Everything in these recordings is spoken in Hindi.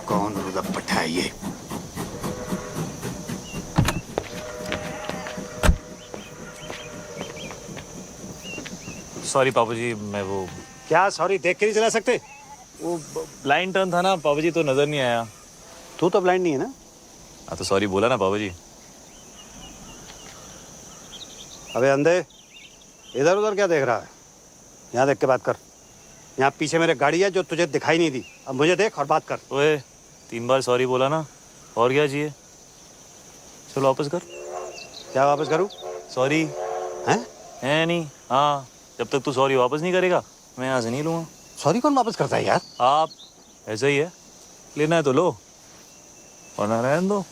कौन रुदप्पट है ये? सॉरी पापा जी, मैं वो क्या सॉरी देख के नहीं चला सकते? वो ब्लाइंड टर्न था ना पापा जी, तो नजर नहीं आया। तू तो ब्लाइंड नहीं है ना? हाँ तो सॉरी बोला ना पापा जी। अबे अंधे, इधर उधर क्या देख रहा है? यहाँ देख के बात कर। यहाँ पीछे मेरे गाड़ी है जो तुझे दिखाई नहीं दी। अब मुझे देख और बात कर। ओए 3 बार सॉरी बोला ना, और क्या चाहिए? चलो वापस कर। क्या वापस करूँ? सॉरी है नहीं। हाँ, जब तक तू सॉरी वापस नहीं करेगा मैं यहाँ से नहीं लूँगा। सॉरी कौन वापस करता है यार? आप, ऐसा ही है, लेना है तो लो वरना रहने दो।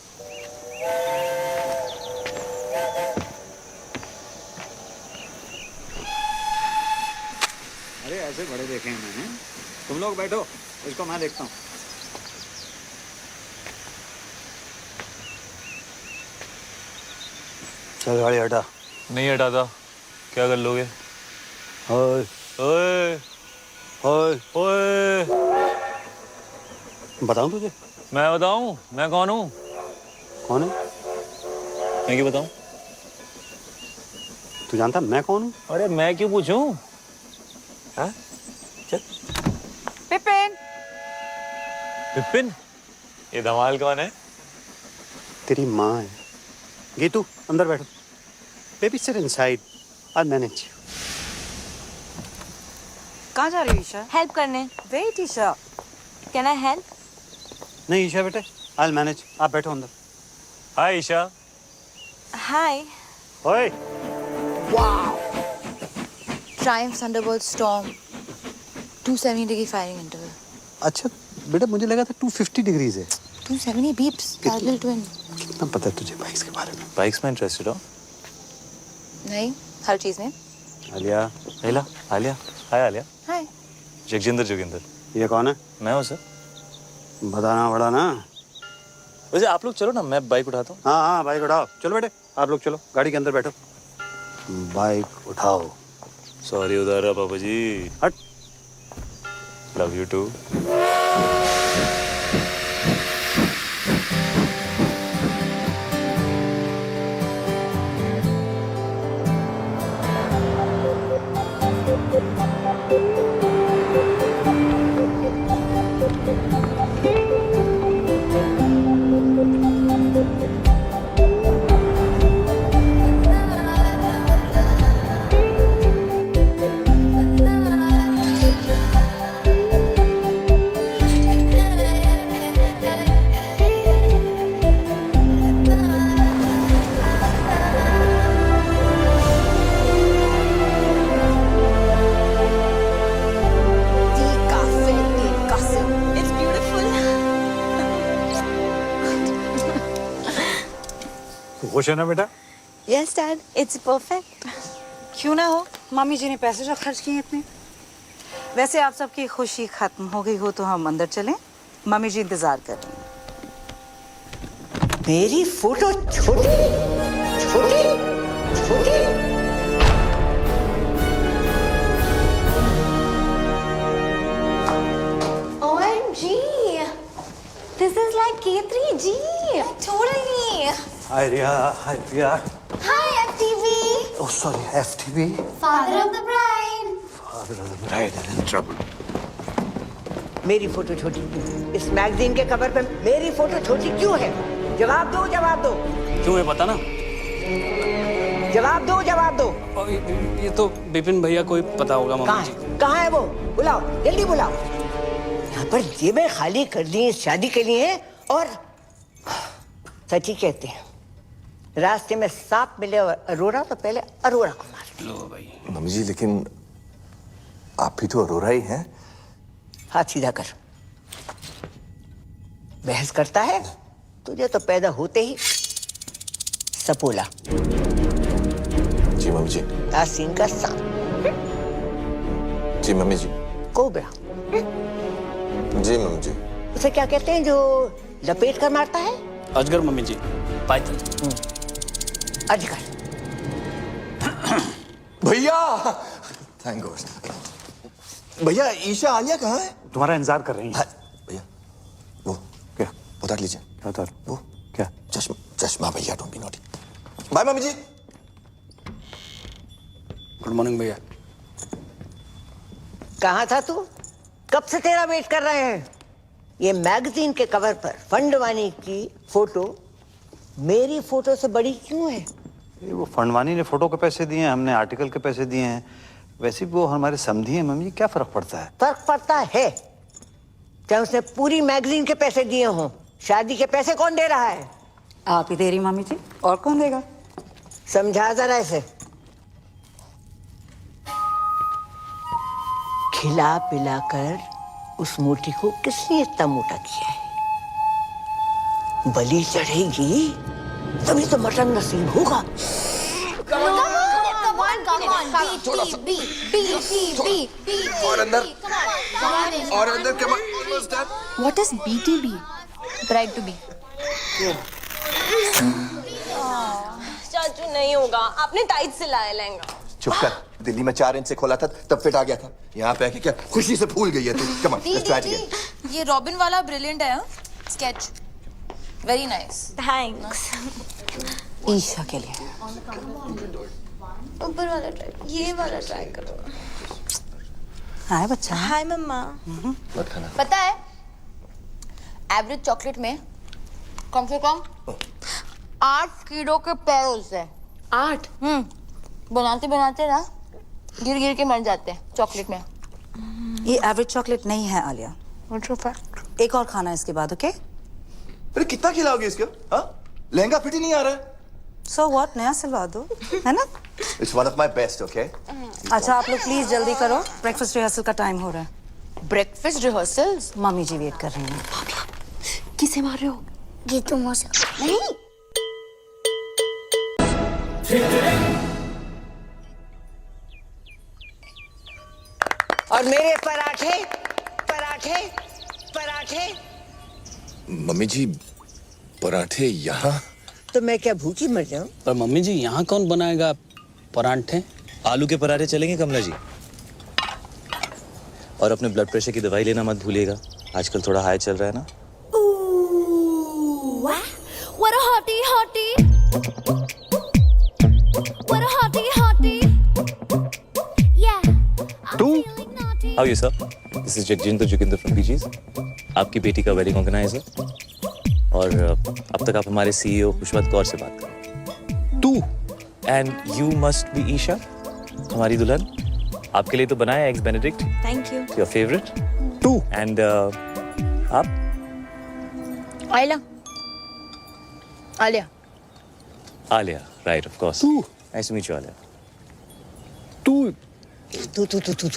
अरे ऐसे बड़े देखे हैं मैंने। तुम लोग बैठो, इसको मैं देखता हूँ। चल गाड़ी हटा। नहीं हटाता। क्या कर लोगे? ओए ओए ओए, ओए, बताऊँ तुझे? मैं बताऊं मैं कौन हूँ? कौन है? मैं क्यों बताऊं? तू जानता मैं कौन हूँ? अरे मैं क्यों पूछूं? हाँ? चल। पिपिन, विपिन, ये धमाल कौन है? तेरी माँ है। गीतू अंदर बैठो। Baby sit inside, I manage. कहाँ जा रही हो ईशा? हेल्प करने। Wait Isha. Can I help? नहीं ईशा बेटे, आई मैनेज। आप बैठो अंदर। हाय ईशा। हाय। ओए Triumph Thunderbolt storm 270 degree firing interval. अच्छा बेटा, मुझे लगा था 250 डिग्रीज है। 270 बीप्स पैरेलल ट्विन। कितना पता है तुझे बाइक्स के बारे में? बाइक्स में इंटरेस्टेड हो? नहीं, हर चीज में। आलिया। आलिया, आलिया। हाय आलिया। हाय। जगजिंदर जोगिंदर। ये कौन है? मैं हूँ सर। बताना पड़ा ना। वैसे आप लोग चलो ना, मैं बाइक उठाता हूँ। हाँ हाँ बाइक उठाओ। चलो बेटे आप लोग चलो, गाड़ी के अंदर बैठो। बाइक उठाओ। सॉरी उधार पापा जी। हट। Love you too. It's beautiful. खुश है ना बेटा? Yes, Dad. It's perfect. क्यों ना हो, मम्मी जी ने पैसे जो खर्च किए इतने। वैसे आप सबकी खुशी खत्म हो गई हो तो हम अंदर चलें, मम्मी जी इंतजार कर रही हैं। मेरी फोटो छोटी छोटी छोटी। OMG. This is like K3G. Totally. Hi Riya, hi Riya. Hi, FTV. Oh sorry, FTV। Father of the bride. Father of the bride is in trouble. मेरी फोटो छोटी, इस मैगजीन के कवर पे मेरी फोटो छोटी क्यों है? जवाब दो, जवाब दो। क्यों है पता ना? जवाब दो, जवाब दो। और ये तो विपिन भैया को ही पता होगा कहाँ मम्मी जी। है? कहाँ है वो? बुलाओ, जल्दी बुलाओ। यहाँ पर जेबें खाली कर दी शादी के लिए। और सच ही कहते हैं, रास्ते में सांप मिले और अरोरा तो पहले अरोरा को मार। लो भाई। मम्मी जी लेकिन आप भी तो अरोरा ही हैं। हाथ सीधा कर। बहस करता है? तुझे तो पैदा होते ही सपोला। जी मम्मी जी। तासीन का सांप। जी मम्मी जी। कोबरा। जी मम्मी जी। उसे क्या कहते हैं जो लपेट कर मारता है? अजगर मम्मी जी। पाइथन। अजगर। भैया थैंक गॉड। भैया ईशा आलिया कहाँ है? तुम्हारा इंतजार कर रही है। हाँ, भैया वो क्या उतार लीजिए। क्या उतार? वो क्या? चश्मा चश्मा भैया, डोंट बी नॉटी। बाय मम्मी जी। गुड मॉर्निंग भैया। कहाँ था तू? कब से तेरा वेट कर रहे हैं। ये मैगजीन के कवर पर फंडवानी की फोटो मेरी फोटो से बड़ी क्यों है? ये वो फंडवानी ने फोटो के पैसे दिए हैं, हमने आर्टिकल के पैसे दिए हैं। वैसे भी वो हमारे समधी हैं मम्मी, क्या फर्क पड़ता है? फर्क पड़ता है। चाहे उसने पूरी मैगजीन के पैसे दिए हों, शादी के पैसे कौन दे रहा है? आप ही दे रही मामी जी, और कौन देगा? समझा जरा इसे। खिला पिलाकर उस मोटी को किसने इतना मोटा किया है? बलि चढ़ेगी तभी तो मटन नसीब होगा। और अंदर come on. What is BTB? Bride to be. चाचू नहीं होगा, आपने टाइट सिलाया लहंगा। चुप कर, दिल्ली में 4 इंच से खोला था तब फिट आ गया था। यहाँ पे आके क्या खुशी से फूल गई है तू। Come on, let's try again. ये रॉबिन वाला ब्रिलियंट है, sketch very nice. Thanks. Isha के लिए। ऊपर वाला ट्राई, ये वाला ट्राई करो। हाय बच्चा। हाय मम्मा। मत खाना। पता है एवरेज चॉकलेट में कम से कम 8 कीड़ों के पैर होते हैं। 8? बनाते बनाते ना गिर गिर के मर जाते हैं चॉकलेट में। ये एवरेज चॉकलेट नहीं है आलिया, एक और खाना इसके बाद, ओके? अरे कितना खिलाओगे इसको? हाँ, लहंगा फिट ही नहीं आ रहा है। सो व्हाट, नया सिलवा दो, है ना? It's one of my best, okay? अच्छा आप लोग प्लीज जल्दी करो, ब्रेकफास्ट रिहर्सल का टाइम हो रहा है। Breakfast rehearsals? मम्मी जी वेट कर रही हैं। किसे मार रहे हो? जीतू मौसा। नहीं। और मेरे पराठे पराठे पराठे। मम्मी जी पराठे यहाँ? तो मैं क्या भूखी मर जाऊं? पर मम्मी जी यहाँ कौन बनाएगा परांठे? आलू के पराठे चलेंगे कमला जी। और अपने ब्लड प्रेशर की दवाई लेना मत भूलिएगा, आजकल थोड़ा हाई चल रहा है ना। What a hottie hottie. What a hottie hottie. Yeah. तू? How are you, sir? This is Jagjinder Joginder from PGs. आपकी बेटी का वेडिंग ऑर्गेनाइजर। और अब तक आप हमारे सीईओ पुष्पवंत कौर से बात करें। तू? And you must be Isha, हमारी दुल्हन। आपके लिए तो बनाया eggs Benedict. Thank you. Your favorite? तू? And आप? Alia. Alia. Alia, right, of course. तू? Nice to meet you, Alia. तू तू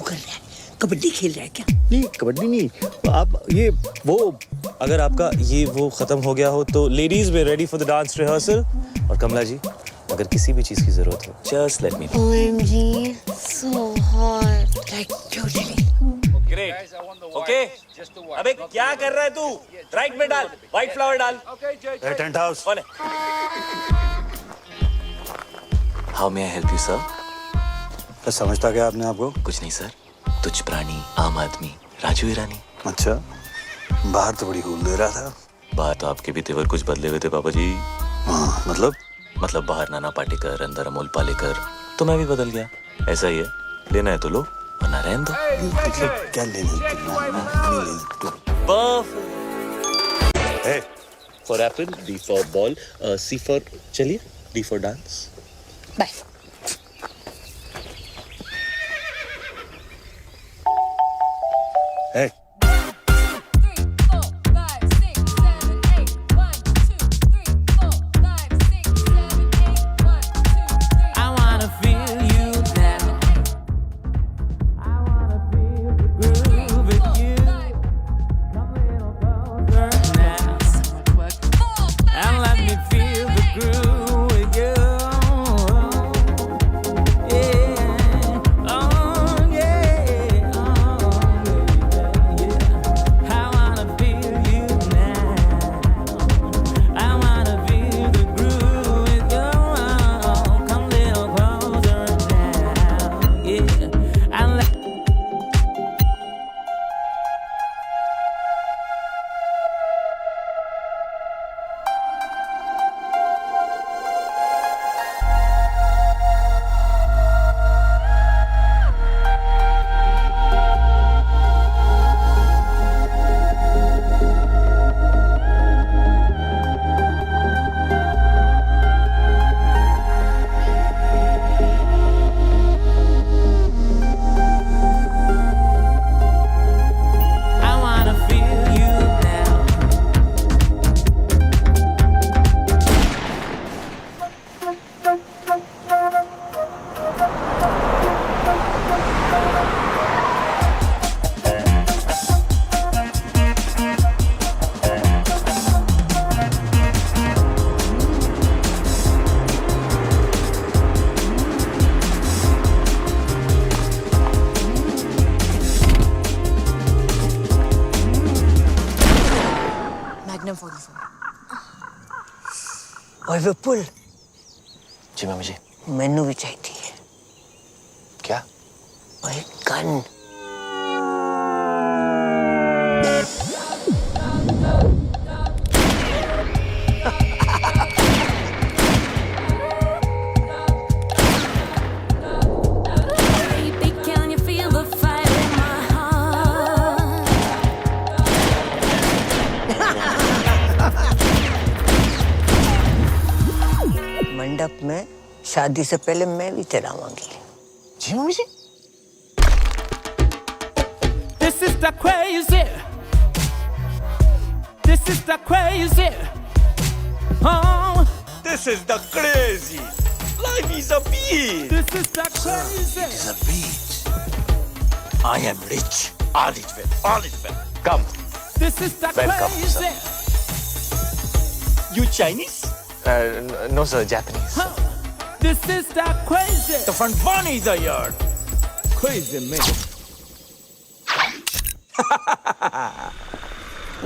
कर रहा है? कबड्डी खेल रहा है क्या? नहीं, कबड्डी नहीं। आप ये वो अगर आपका ये वो खत्म हो गया हो तो ladies way ready for the dance rehearsal. और कमला जी अगर किसी भी चीज की जरूरत हो just let me know. OMG, so hot. Like totally. Great, okay. अबे क्या कर रहा है तू? राइट में डाल, व्हाइट फ्लावर डाल। Tent house. How may I help you sir? क्या समझता क्या आपने आपको? कुछ नहीं सर, तुच्छ प्राणी, आम आदमी, राजू ईरानी। अच्छा, बाहर तो बड़ी हूल दे रहा था। बाहर तो आपके भी तेवर कुछ बदले हुए थे पापा जी। हाँ, मतलब बाहर नाना पाटेकर, अंदर अमोल पालेकर, तो मैं भी बदल गया। ऐसा ही है, लेना है तो लो वरना रहने दो। मतलब क्या लेने A for Apple, B for ball, C for चलिए, D फॉर डांस। बाय। ए ओए विपुल, जी मम्मी जी। मैनू भी चाहिए। क्या? ओए gun. Can you feel the fire in my heart? मंडप में शादी से पहले मैं भी चलाऊंगी। जी mummy ji. This is the crazy. This is the crazy. Oh, This is the crazy. Life is a beach. this is the crazy. It is a beach. I am rich. All is well. All is well. Come. This is the Welcome, crazy. You Chinese? No sir, Japanese. This is the crazy. The front one is a yard. Crazy man.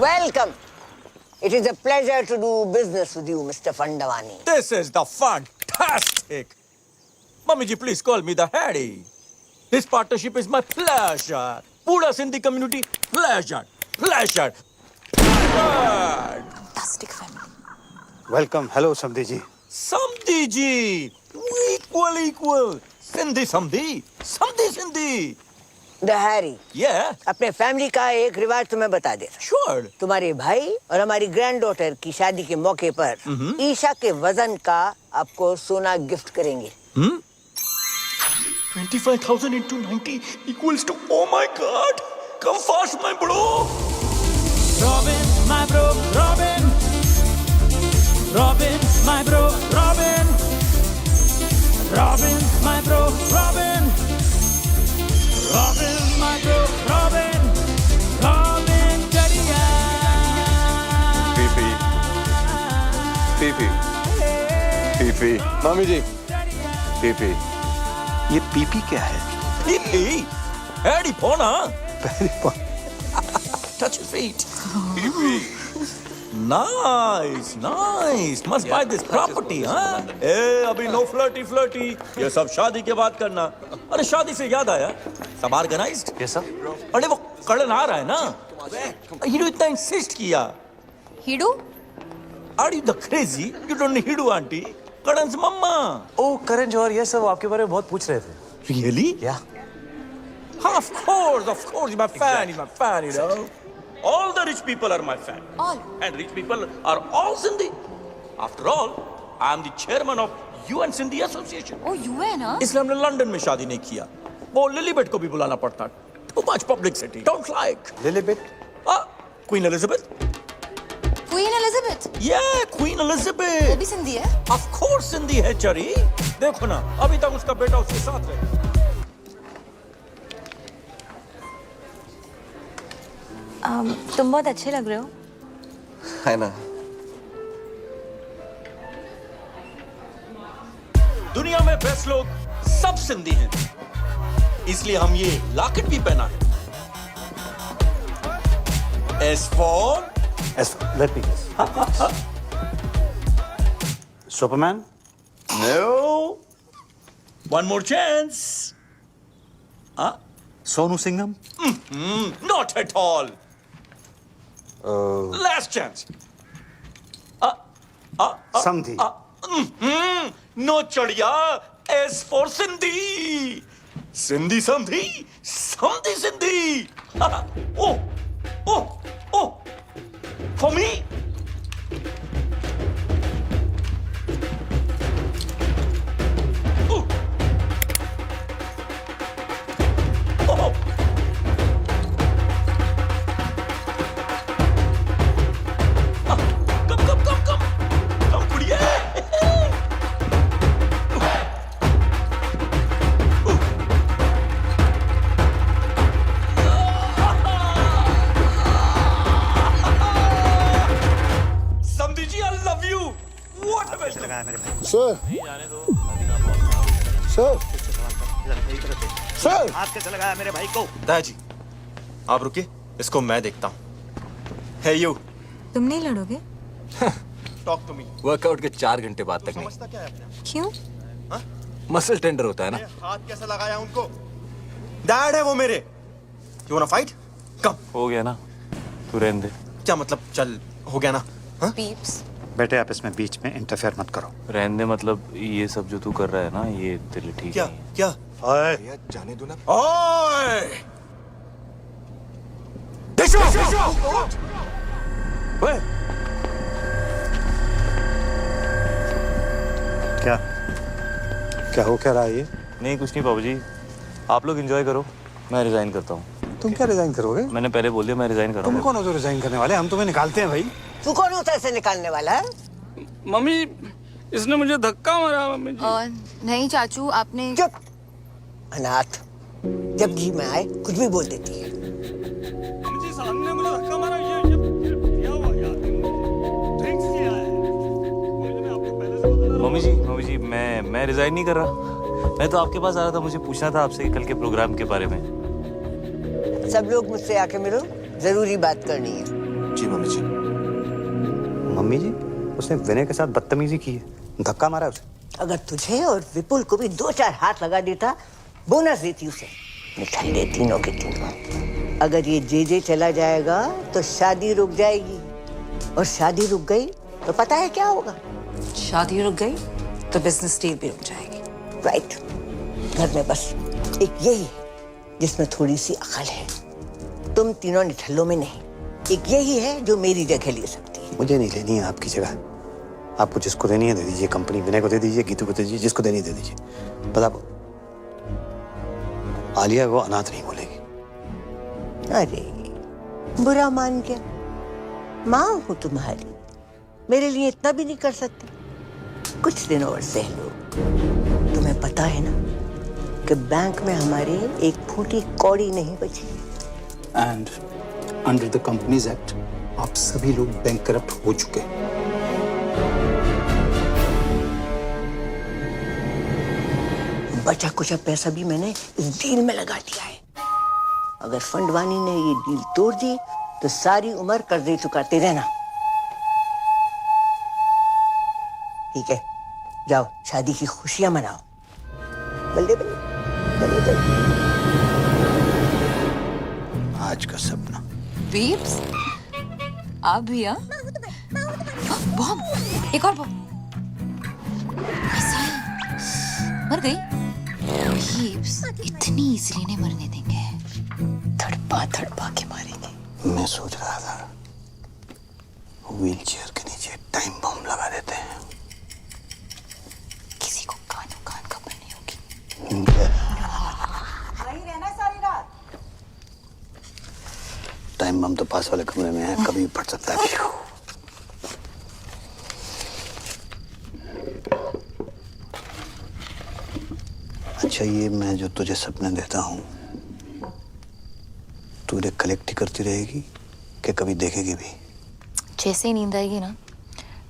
Welcome. It is a pleasure to do business with you, Mr. Fandavani. This is the fantastic. Mummy ji, please call me the Harry. This partnership is my pleasure. Pura Sindhi community, pleasure. Pleasure. Pleasure. Fantastic family. Welcome. Hello समधी जी। Samdhi ji. Equal. Sindhi Samdhi. Samdhi Sindhi. The Harry, Yeah, अपने फैमिली का एक रिवाज तुम्हें बता देता हूं। sure. तुम्हारे भाई और हमारी ग्रैंड डॉटर की शादी के मौके पर ईशा के वजन का आपको सोना गिफ्ट करेंगे। 25,000 into 90 equals to, oh my God. Come fast, my bro. Robin, my bro, Robin. Robin, my bro, Robin. Robin, my bro, Robin. Robin, my bro, Robin. Robin, Jadiya. PP मामी जी पीपी ये पीपी क्या है? Pee-pee. Eddie Pona. Touch your feet. Nice. Must buy this property, huh? ए, अभी no flirty. ये सब शादी के बाद करना। अरे शादी से याद आया, सब organized? Yes sir. अरे वो कड़न आ रहा है ना? हीडू इतना insist किया। Hidu? Are you the crazy? You don't need Hidu auntie. Karan's mamma. ओ करण जौहर, यस सर, वो आपके बारे में बहुत पूछ रहे थे। Really? या Of course, he's my fan, you know. All the rich people are my fan. All. And rich people are all Sindhi. After all, I am the chairman of UN Sindhi Association. Oh, UN, huh? इसलिए हमने लंदन में शादी नहीं किया। वो लिलीबेट को भी बुलाना पड़ता। Too much publicity. Don't like. लिलीबेट? Queen Elizabeth? Queen Elizabeth. Yeah, Queen वो Elizabeth. भी सिंधी है? Of course Sindhi है चरी। देखो ना, अभी तक उसका बेटा उसके साथ है। तुम बहुत अच्छे लग रहे हो। है ना। दुनिया में बेस्ट लोग सब सिंधी हैं, इसलिए हम ये लॉकेट भी पहना है। S for let me guess. Superman? no. One more chance. Sonu Singham? Not at all. Last chance. समधी? No चढ़िया. S for Sindhi. Sindhi Samdhi. Samdhi Sindhi. Oh. For me? Oh. Come, कुड़िए. Samdhi ji, I love you. What a best. Sir sir हाथ कैसे लगाया मेरे भाई को? दादाजी, आप रुकिए, इसको मैं देखता हूँ। Hey you. तुम नहीं लड़ोगे? Talk to me. वर्कआउट के 4 घंटे बाद तक नहीं। समझता क्या है अपने? क्यों? मसल टेंडर होता है ना। हाथ कैसा लगाया उनको? डैड है वो मेरे। You want fight? कम। हो गया ना, तू रहने दे। क्या मतलब चल हो गया ना? हाँ? पीप्स, बेटे आप इसमें बीच में इंटरफेयर मत करो। रहने दे, मतलब ये सब जो तू कर रहा है ना, ये तेरे लिए ठीक क्या नहीं क्या? ओए भैया जाने दो ना। ओए! डिशो! ओए! क्या क्या हो क्या रहा है ये? है। नहीं कुछ नहीं बाबू जी, आप लोग एंजॉय करो, मैं रिजाइन करता हूँ। तुम क्या रिजाइन करोगे? मैंने पहले बोल दिया मैं रिजाइन कर रहा तुम हूँ। कौन हो जो रिजाइन करने वाले? हम तुम्हें निकालते हैं भाई। तू कौन होता है इसे निकालने वाला है? मम्मी, इसने मुझे धक्का मारा मम्मी जी। नहीं चाचू, आपने चुप अनाथ, जब जी में आए कुछ भी बोल देती है। मम्मी जी सामने मुझे धक्का मारा, ये क्या हुआ यार? ड्रिंक्स किया है। मम्मी जी मैं आपको पहले से बता रहा हूँ। मम्मी जी मैं रिजाइन नहीं कर रहा। मैं तो आपके पास आ रहा था, मुझे पूछना था आपसे कल के प्रोग्राम के बारे में। सब लोग मुझसे आके मिलो, जरूरी बात करनी है। जी मम्मी जी। मम्मी जी उसने विनय के साथ बदतमीजी की है, धक्का मारा है उसे। अगर तुझे और विपुल को भी 2-4 हाथ लगा देता, बोनस देती उसे, मिठाई दे तीनों के तीनों। अगर ये जे चला जाएगा तो शादी रुक जाएगी, और शादी रुक गई तो पता है क्या होगा? शादी रुक गई तो बिजनेस डील भी रुक जाएगी। राइट। घर में बस एक यही है जिसमें थोड़ी सी अकल है। तुम तीनों निठल्लों में नहीं। एक यही है जो मेरी जगह ले सकती है। मुझे नहीं लेनी है आपकी जगह। आपको जिसको देनी है दे दीजिए, कंपनी विनय को दे दीजिए, गीतू को दे दीजिए, जिसको देनी दे दीजिए। पता आलिया को अनाथ नहीं बोलेगी। अरे बुरा मान गया। माँ हूँ तुम्हारी, मेरे लिए इतना भी नहीं कर सकती? कुछ दिन और सह लो। तुम्हें पता है ना कि बैंक में हमारे एक फूटी कौड़ी नहीं बची। And under the companies act आप सभी लोग बैंक करप्ट हो चुके हैं। बचा कुछ पैसा भी मैंने इस डील में लगा दिया है। अगर फंडवानी ने ये डील तोड़ दी तो सारी उम्र कर्जे चुकाते रहना। ठीक है, जाओ शादी की खुशियां मनाओ। बल्ले बल्ले बल्ले बल्ले। आज का सपना। पीप्स, आप भी? हाँ, बॉम्ब, एक और बॉम्ब। मर गई? पीप्स इतनी इजीली नहीं मरने देंगे, थड़पा के मारेंगे। मैं सोच रहा था व्हीलचेयर के नीचे टाइम बम लगा देते हैं। किसी को कान खबर नहीं होगी। वहीं रहना सारी रात। टाइम बम तो पास वाले कमरे में है, कभी भी फट सकता है। अच्छा ये मैं जो तुझे सपने देता हूँ तू इन्हें कलेक्ट ही करती रहेगी कि कभी देखेगी भी? जैसे ही नींद आएगी ना,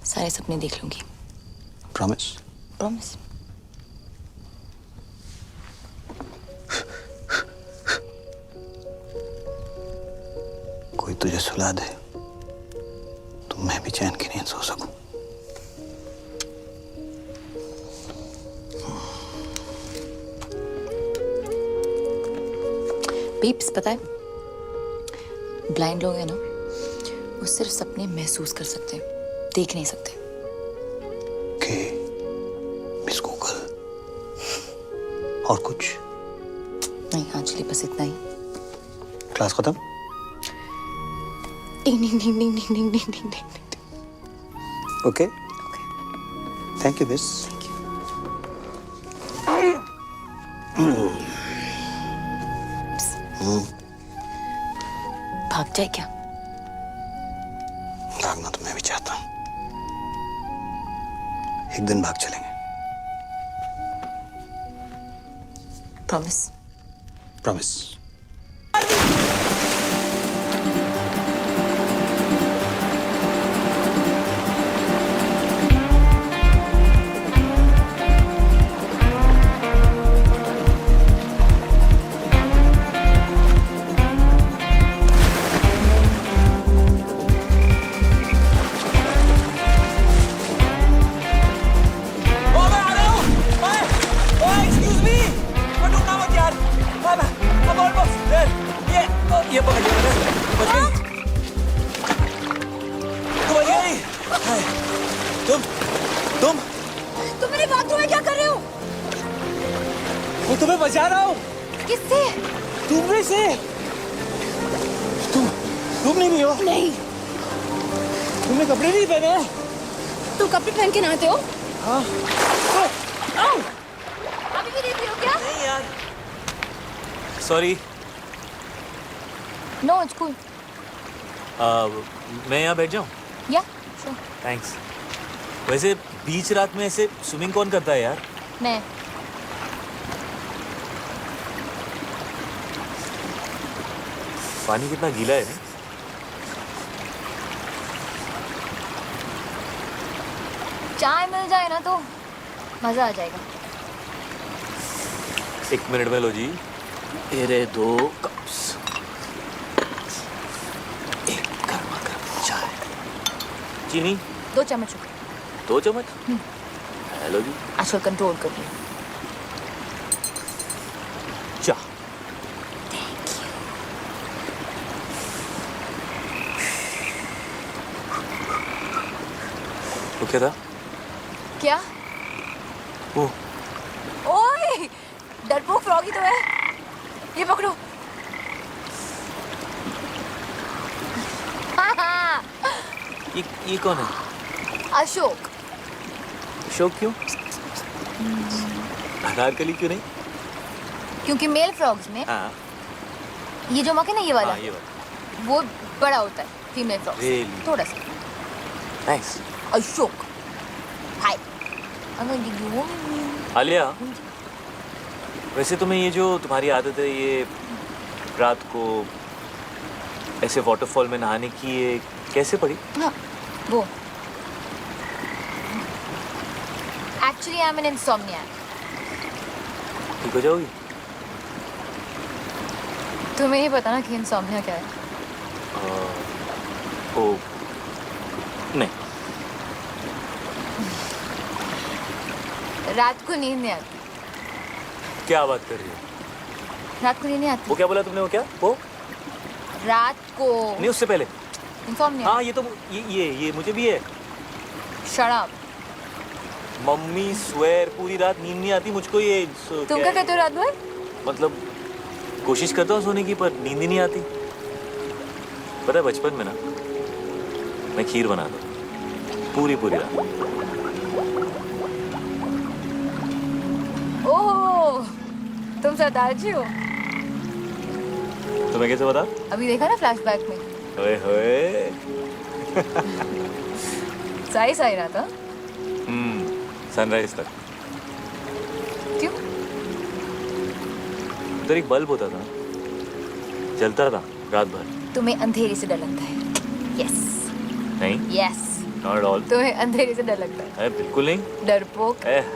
सारे सपने देख लूंगी। प्रॉमिस? प्रॉमिस। कोई तुझे सुला दे तो मैं भी चैन की नींद सो सकूं। पीप्स, पता है ब्लाइंड लोग हैं ना, वो सिर्फ सपने महसूस कर सकते हैं, देख नहीं सकते। के मिस गूगल और कुछ नहीं एक्चुअली बस इतना ही। क्लास खत्म? Ding ding ding ding ding ding ding ding. Okay thank you miss. भाग जाए क्या? भागना तो मैं भी चाहता हूँ, एक दिन भाग चलेंगे। प्रॉमिस? प्रॉमिस। ये पकड़ लिया मैंने। बच गई। तू बच गई। हाय। तुम मेरे बाथरूम में क्या कर रहे हो? मैं तुम्हें बचा रहा हूँ। किससे? तुमने से। तुम नहीं हो। नहीं। तुमने कपड़े नहीं पहने। तुम कपड़े पहन के नहाते हो? हाँ। अभी भी देख रहे हो क्या? नहीं यार। सॉरी। No it's cool. मैं यहाँ बैठ जाऊँ? या श्योर। थैंक्स। वैसे बीच रात में ऐसे स्विमिंग कौन करता है यार? मैं। पानी कितना गीला है ना? चाय मिल जाए ना तो मजा आ जाएगा। 1 मिनट में लो जी। ये रहे 2 कप्स। एक गर्मा गर्म चाय। चीनी 2 चम्मच। 2 चम्मच। हेलो जी। आजकल कंट्रोल कर रही हूँ। चाय। वो क्या था? क्या? वो ओए डरपोक फ्रॉगी तो है। ये पकड़ो। ये कौन है? अशोक। अशोक क्यों? अनारकली क्यों नहीं? क्योंकि मेल फ्रॉग्स में हाँ। ये जो मक्खी ना ये वाला हाँ, ये वाला। वो बड़ा होता है फीमेल फ्रॉग Really? थोड़ा सा। थैंक्स। अशोक। हाय। आलिया, वैसे तुम्हें ये जो तुम्हारी आदत है ये रात को ऐसे वाटरफॉल में नहाने की, ये कैसे पड़ी? हाँ, वो एक्चुअली आई एम एन इंसोम्नियाक। ठीक हो जाओगी? तुम्हें ही पता ना कि इंसोम्निया क्या है? ओ नहीं। रात को नींद नहीं आती। क्या बात कर रही हो? रात को नींद नहीं आती। वो क्या बोला तुमने? वो क्या? वो रात को नहीं, उससे पहले। इंसोम्निया। हाँ, ये तो ये मुझे भी है। Shut up. मम्मी स्वेर पूरी रात नींद नहीं आती मुझको। ये तुम क्या कहते हो रात भर? मतलब कोशिश करता हूँ सोने की पर नींद ही नहीं आती। पता है बचपन में ना मैं खीर बनाता पूरी रात। ओह तुम सरदार जी हो। तुम्हें कैसे पता? अभी देखा ना फ्लैशबैक में। ओए होए। सही रहा था। सनराइज तक। क्यों? उधर एक बल्ब होता था, जलता था रात भर। तुम्हें अंधेरे से डर लगता है? यस। नहीं। यस। Not at all. तुम्हें अंधेरे से डर लगता है? बिल्कुल नहीं। डरपोक।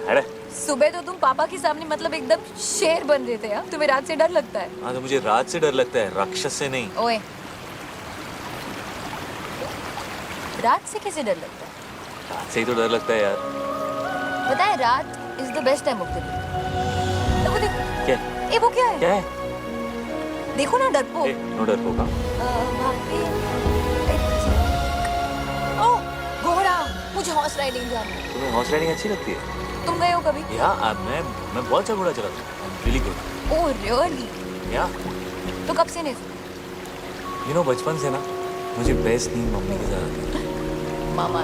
हट। सुबह तो तुम पापा के सामने मतलब एकदम शेर बन रहे थे यार। तुम्हें रात से डर लगता है? हाँ, तो मुझे रात से डर लगता है, राक्षस से नहीं। ओए रात से कैसे डर लगता है? रात से ही तो डर लगता है यार। पता है रात is the best time of the day. वो देखो। क्या? ए वो क्या है? क्या है? देखो ना डरपोक। नो डरपोक। वहाँ पे ओह घोड़ा। मुझे हॉर्स राइडिंग जाना है। तुम्हें हॉर्स राइडिंग अच्छी लगती है? तुम गए हो कभी? या मैं बहुत अच्छा घोड़ा चलाता हूँ। Really good. Oh really? या तो कब से नहीं? यू नो बचपन से ना मुझे बेस्ट नींद मम्मी के साथ आती है। मामा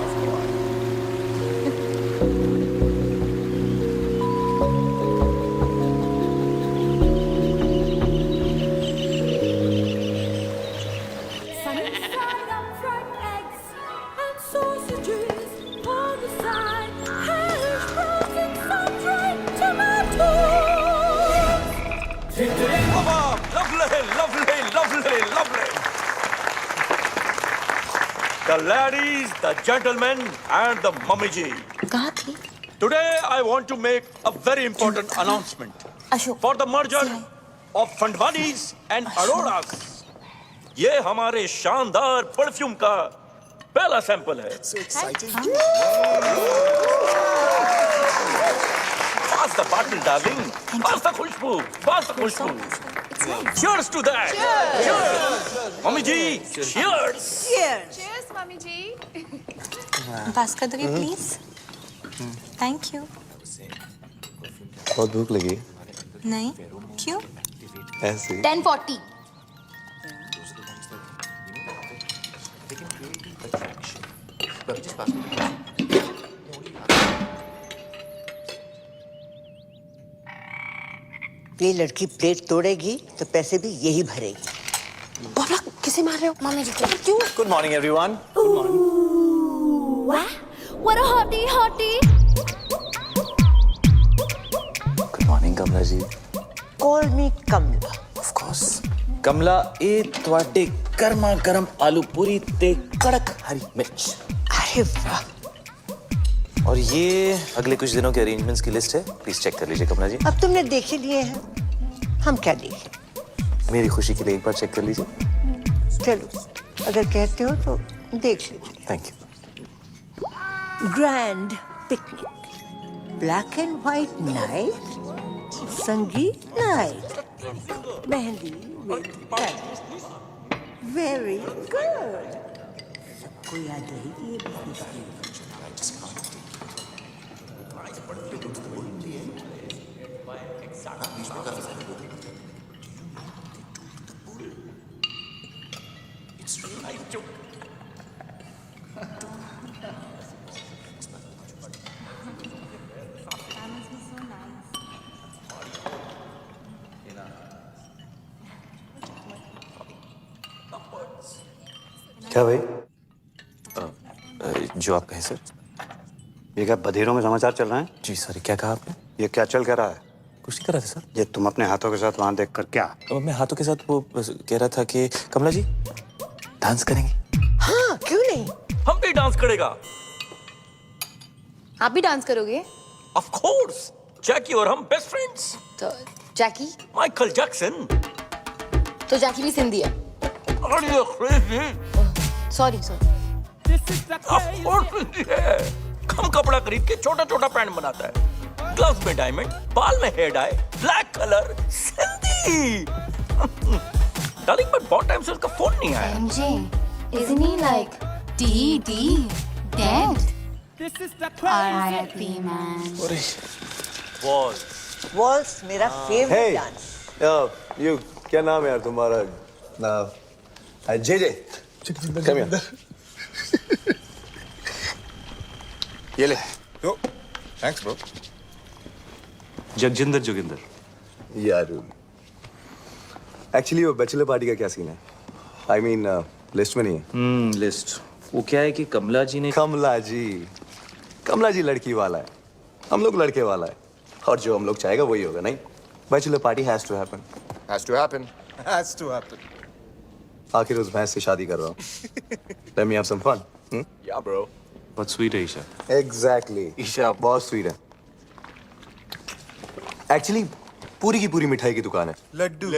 The ladies, the gentlemen, and the mummy ji. कहाँ थी? Today I want to make a very important announcement Ashok. for the merger of Fandwanis and Auroras. ये हमारे शानदार परफ्यूम का पहला सैंपल है। So exciting. Pass the bottle, darling. Pass the Khushboo. Pass the Khushboo. Cheers to that. Cheers. Mummy ji, cheers. Cheers. पास कर दोगे प्लीज? Thank you. बहुत भूख लगी नहीं, क्यों? ऐसे 10:40. ये लड़की प्लेट तोड़ेगी तो पैसे भी यही भरेगी। बाबा किसे मार रहे हो? मम्मी जी क्यों? Good morning everyone. What a hottie, hottie. Good morning Kamala ji. Call me Kamala. Of course. Kamala ए ਤੁਹਾਡੇ गर्मा गर्म आलू पूरी ते कड़क हरी मिर्च। अरे वाह। और ये अगले कुछ दिनों के अरेंजमेंट्स की लिस्ट है, प्लीज चेक कर लीजिए कमला जी। अब तुमने देख ही लिए हैं, हम क्या देखें? मेरी खुशी के लिए एक बार चेक कर लीजिए। चलो, अगर कहते हो तो देख लीजिए। Thank you. Grand picnic, black and white night, संगीत नाइट, मेहंदी वेरी गुड। सबको याद रहेगी ये business। क्या भाई, जो आप कहें सर। ये क्या बधेरों में समाचार चल रहे हैं? जी सर, क्या कहा आपने? ये क्या चल क्या रहा है? कुछ नहीं कर रहा था सर। ये तुम अपने हाथों के साथ वहां देख कर क्या? मैं हाथों के साथ वो बस कह रहा था कि कमला जी डांस करेंगे। हाँ, क्यों नहीं? हम भी डांस करेगा। आप भी डांस करोगे? Of course. जैकी और हम बेस्ट फ्रेंड्स। तो जैकी? Michael Jackson. तो जैकी भी सिंधी है। Are you crazy? Sorry. Of course है। कम कपड़ा खरीद के छोटा छोटा पैंट बनाता है, ग्लव्स में डायमंड, बाल में hair dye, black colour, Sindhi. Darling but बहुत टाइम से उसका फोन नहीं आया। MJ, isn't he like dead? R.I.P. man. Walls मेरा फेवरेट डांस। यू क्या नाम है यार तुम्हारा? नाम जे कम हियर। ये ले। Thanks bro. जगजिंदर जोगिंदर। यार एक्चुअली वो बैचलर पार्टी का क्या सीन है? आई मीन लिस्ट में नहीं है। लिस्ट वो क्या है कि कमला जी ने कमला जी लड़की वाला है, हम लोग लड़के वाला है, और जो हम लोग चाहेगा वही होगा। नहीं, bachelor party has to happen. Has to happen. आखिर उस भैंस से शादी कर रहा हूँ। Let me have some fun. Ya bro. बहुत स्वीट है ईशा। एग्जैक्टली ईशा बहुत स्वीट है। एक्चुअली पूरी की पूरी मिठाई की दुकान है। लड्डू।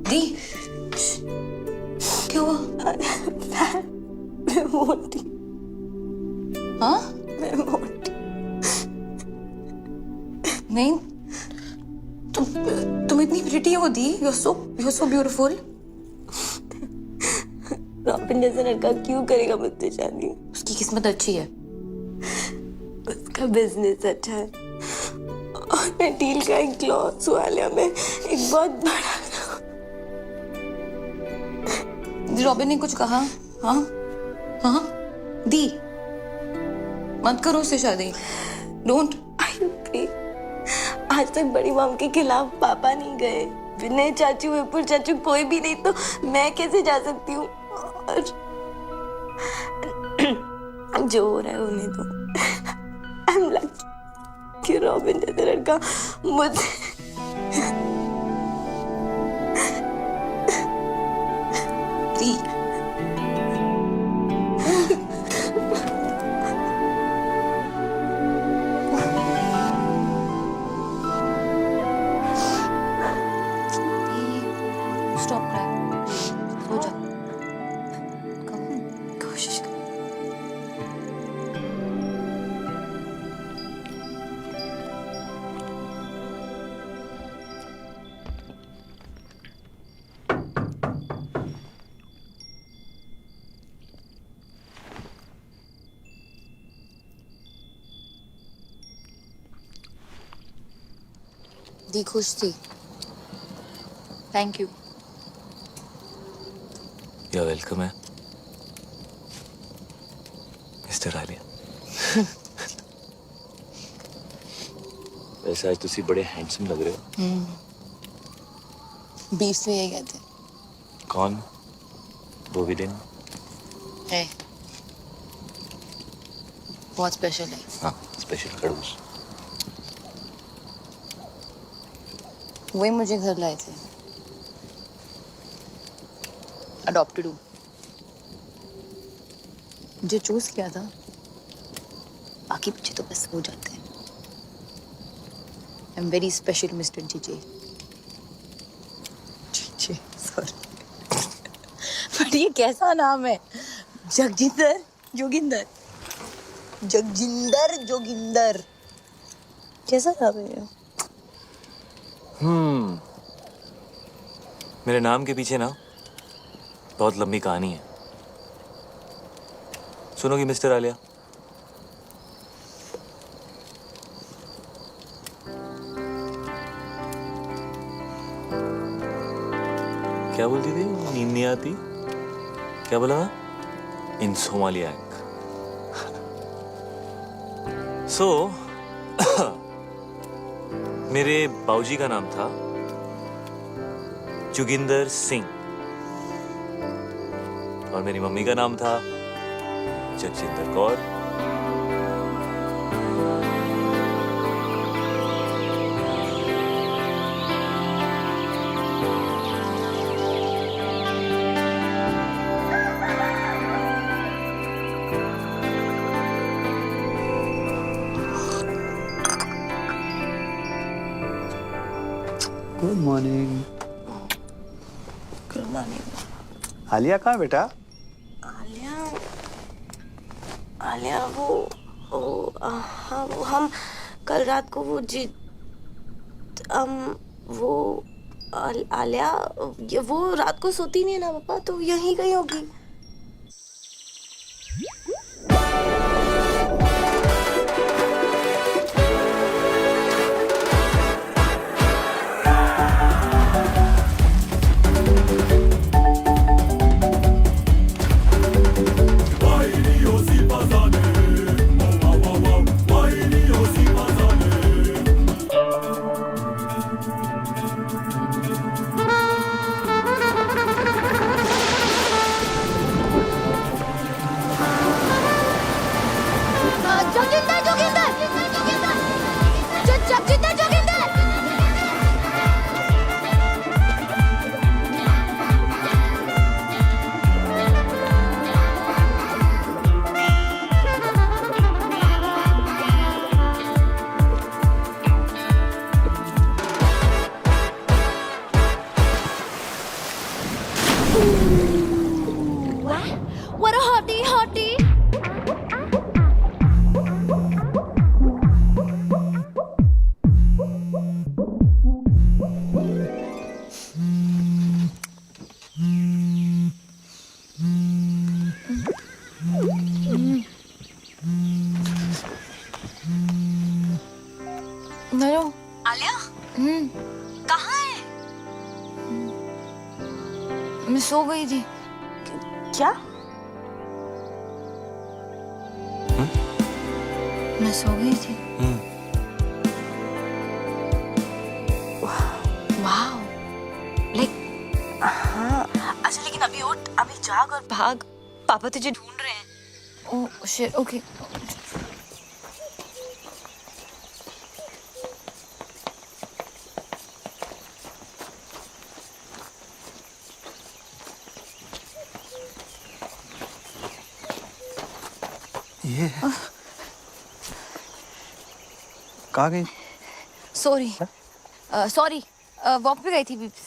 दी क्या हुआ? मैं मोटी। हाँ? मैं मोटी। नहीं, तुम इतनी प्रिटी हो दी। You are so beautiful. Robin जैसा लड़का क्यों करेगा मुझसे शादी? उसकी किस्मत अच्छी है। उसका बिजनेस अच्छा है और मैं डील का एक क्लॉथ्स वाले में एक बहुत बड़ा। रॉबिन ने कुछ कहा? हाँ हाँ दी, मत करो उससे शादी। डोंट। आज तक बड़ी मॉम के खिलाफ पापा नहीं गए, विनय चाचू, विपुल चाचू, कोई भी नहीं, तो मैं कैसे जा सकती हूँ? और जो हो रहा है होने दो। आई एम लकी कि रॉबिन जैसा लड़का मुझे दी। दी खुश थी। Thank you. You are welcome है मिस्टर आलिया। वैसे आज तुसी बड़े हैंडसम लग रहे हो। बीफ में यही कहते हैं। कौन? बोविडिन? है बहुत स्पेशल है। हाँ, स्पेशल खड़ूस। वही मुझे घर लाए थे। अडॉप्टेड हूँ। जो चूज किया था बाकी बच्चे तो बस हो जाते हैं। I am very special mister GJ. GJ sorry. पर ये कैसा नाम है? जगजिंदर जोगिंदर। जगजिंदर जोगिंदर कैसा नाम है ये? मेरे नाम के पीछे ना बहुत लंबी कहानी है। सुनोगी मिस्टर आलिया? क्या बोलती थी? नींद नहीं आती? क्या बोला? इंसोमालियाक। सो मेरे बाऊजी का नाम था जोगिंदर सिंह और मेरी मम्मी का नाम था Jagjinder Kaur. Good morning. Good morning. Alia कहाँ बेटा? आलिया हाँ वो हम कल रात को आलिया वो रात को सोती नहीं है ना पापा, तो यहीं कहीं होगी। What a hottie, hottie. नरो आलिया कहाँ है? मैं सो गई थी। क्या? मैं सो गई थी। वाओ लाइक हाँ अच्छा लेकिन अभी उठ, अभी जाग और भाग, पापा तुझे ढूंढ रहे हैं। Oh shit okay. ये कहाँ गई? सॉरी सॉरी वॉक पे गई थी बीप्स।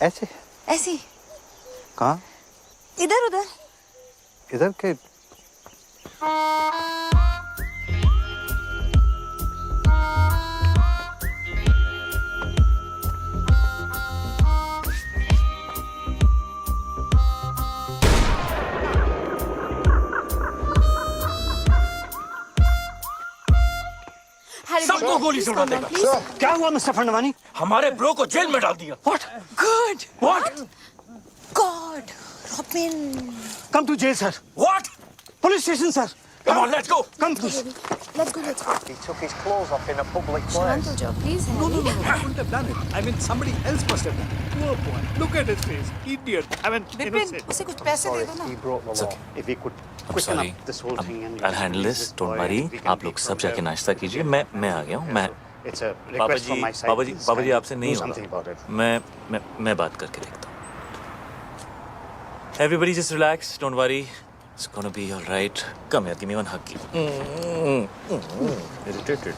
ऐसे? ऐसी कहाँ? इधर उधर। इधर के? खाली सबको गोली से उड़ा देगा। क्या हुआ मिस्टर फंडवानी? हमारे ब्रो को जेल में डाल दिया। What? Good What? God robin Come to jail, sir. What? Police station, sir. Come on, let's go. Come, please. Let's go He took his clothes off in a public शांत हो जाओ please No, I wouldn't have done it. I mean, somebody else must have done it. Poor boy. Look at his face. Idiot. I mean, Vipin innocent. उसे कुछ पैसे दे दो ना। He brought the law. If he could quicken sorry up this whole thing and I'll handle this, don't worry. आप लोग सब जाके नाश्ता कीजिए, मैं आ गया हूँ। मैं It's a पापा request ji from my side. पापा जी आपसे नहीं Do something about होगा। it. मैं बात करके देखता हूँ। Everybody just relax, don't worry. It's gonna be all right. Come here, give me one hug. Irritated.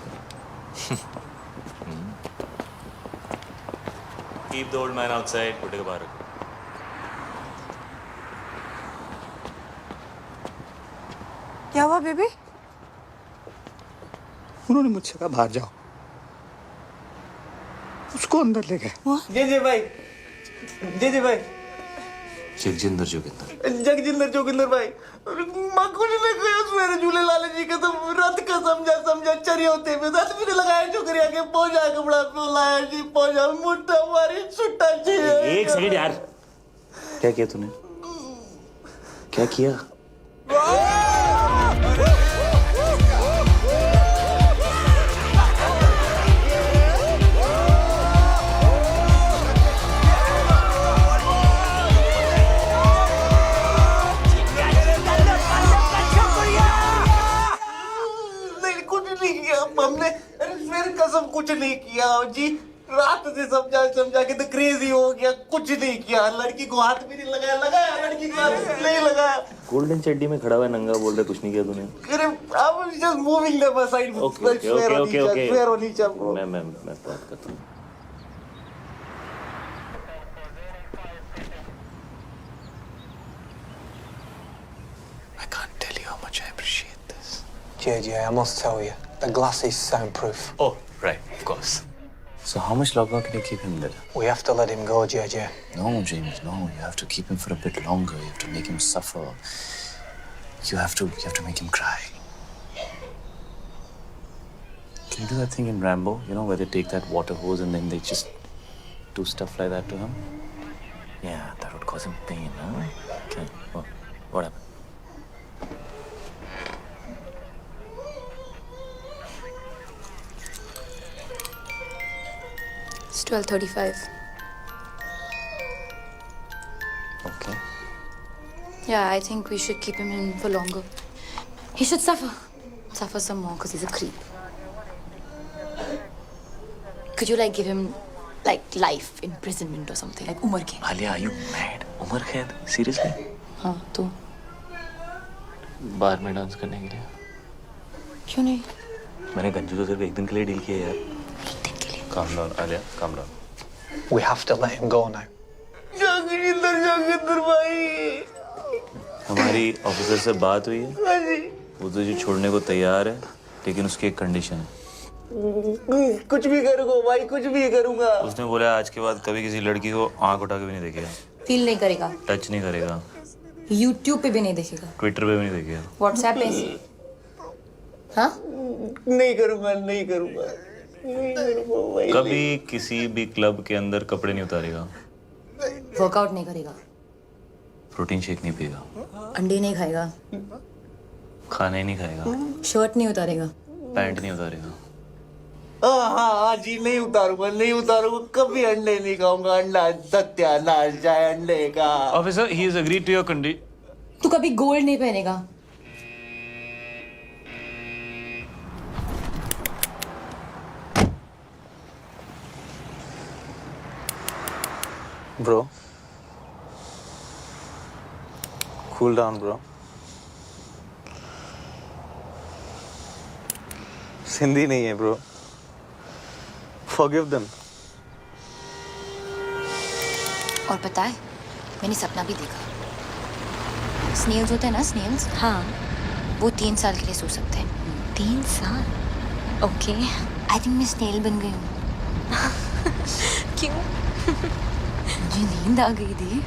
Keep the old man outside. बुड्ढे को बाहर रखो। क्या हुआ बेबी? उन्होंने मुझसे कहा बाहर जाओ, उसको अंदर ले गए। जी भाई, जी भाई, जगजिंदर जोगिंदर। जगजिंदर जोगिंदर भाई, माँ कुछ नहीं कहा मेरे झूले लाले जी का तो रथ का समझा चरी होते में रथ भी नहीं लगाया छोकरिया के पहुंचा कपड़ा पे लाया जी पहुंचा मुट्ठा मारी छुट्टा जी। एक सेकंड यार, क्या किया तूने? क्या किया? नहीं कुछ नहीं किया हमने, अरे मेरी कसम कुछ नहीं किया जी। रात से समझा के तो क्रेजी हो गया, कुछ नहीं किया। लड़की को हाथ भी नहीं लगाया लड़की को हाथ नहीं लगाया। गोल्डन चड्डी में खड़ा हुआ नंगा बोल रहा, कुछ नहीं किया तूने? अरे I was just moving the side. Okay fair होनी चाहिए। मैं बात करता हूँ। I can't tell you how much I appreciate this. JJ, I must tell you, the glass is soundproof. Oh, right, of course. So how much longer can you keep him there? We have to let him go, JJ. No, James, no. You have to keep him for a bit longer. You have to make him suffer. You have to make him cry. Can you do that thing in Rambo? You know, where they take that water hose and then they just do stuff like that to him? Yeah, that would cause him pain, huh? Okay. What happened? It's 12:35. Okay. Yeah, I think we should keep him in for longer. He should suffer some more because he's a creep. Could you like give him like life imprisonment or something, like Umar Khaid? Alia, are you mad? Umar Khaid? Seriously? हाँ तो बार में डांस करने के लिए? क्यों नहीं? मैंने गंजू तो सिर्फ एक दिन के लिए डील किया यार। एक दिन के लिए? Calm down, Alia. Calm down. We have to let him go now. Joginder भाई, हमारी ऑफिसर से बात हुई है। हाँ जी। वो तुझे छोड़ने को तैयार है, लेकिन उसकी एक कंडीशन है। कुछ भी करूंगा भाई, कुछ भी करूंगा। उसने बोला आज के बाद कभी किसी लड़की को आंख उठा के भी नहीं देखेगा, फील नहीं करेगा, टच नहीं करेगा, YouTube पे भी नहीं देखेगा, ट्विटर पे भी नहीं देखेगा, WhatsApp पे। हाँ? नहीं करूंगा भाई। कभी किसी भी क्लब के अंदर कपड़े नहीं उतारेगा, वर्कआउट नहीं करेगा, प्रोटीन शेक नहीं पिएगा, अंडे नहीं खाएगा, खाना ही नहीं खाएगा, शर्ट नहीं उतारेगा, पैंट नहीं उतारेगा। हाँ जी, नहीं उतारूंगा, कभी अंडे नहीं खाऊंगा। अंडा सत्यानाश जाए अंडे का। Officer, he is agreed to your condition. तू कभी गोल्ड नहीं पहनेगा। Bro, cool down, bro. Sindhi नहीं है, bro. Forgive them. और पता है, मैंने सपना भी देखा। स्नेल्स होते हैं ना, स्नेल्स। हाँ। वो 3 साल के लिए सो सकते हैं। 3 साल? ओके। आई थिंक मैं स्नेल बन गई हूँ। क्यों? मुझे नींद आ गई थी।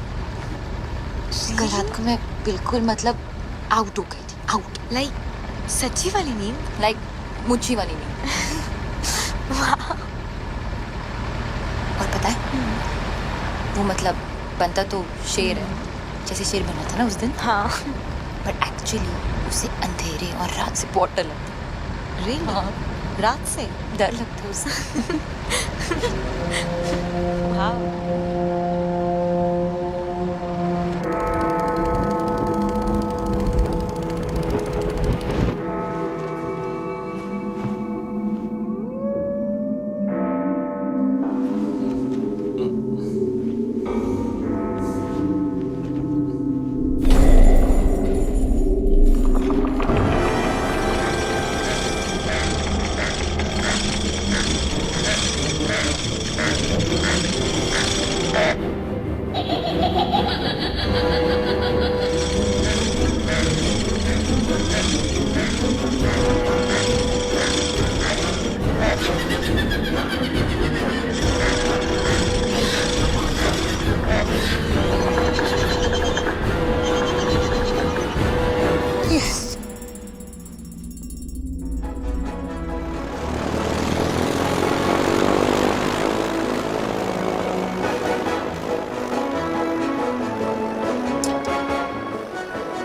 कल रात को मैं बिल्कुल मतलब आउट हो गई थी। आउट। लाइक सच्ची वाली नींद? लाइक मुच्छी वाली नींद। और पता है वो मतलब बनता तो शेर है, जैसे शेर बना था ना उस दिन। हाँ, बट एक्चुअली उसे अंधेरे और रात से बहुत डर लगता है। रियली? हाँ, रात से डर लगता है उसे।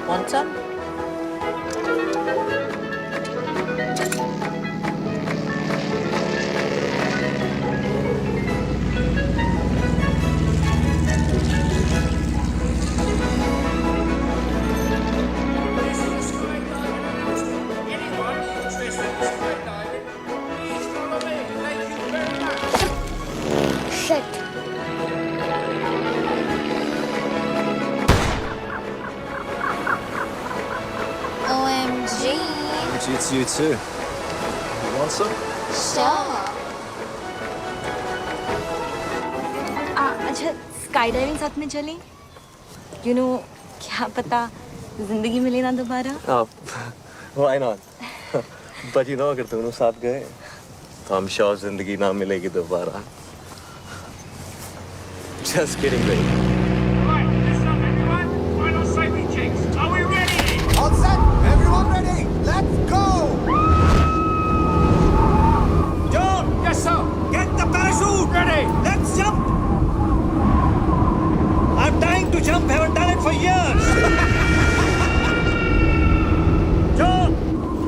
Want some? OMG. It's you too. You want some? Sure. अच्छा स्काई डाइविंग साथ में चलें? You know, क्या पता जिंदगी मिले ना दोबारा। Why not? But you know, अगर दोनों साथ गए तो I'm sure जिंदगी ना मिलेगी दोबारा. Just kidding, baby. All set? Everyone ready? Let's go! John! Yes, sir! Get the parachute! Ready! Let's jump! I'm dying to jump, haven't done it for years! John!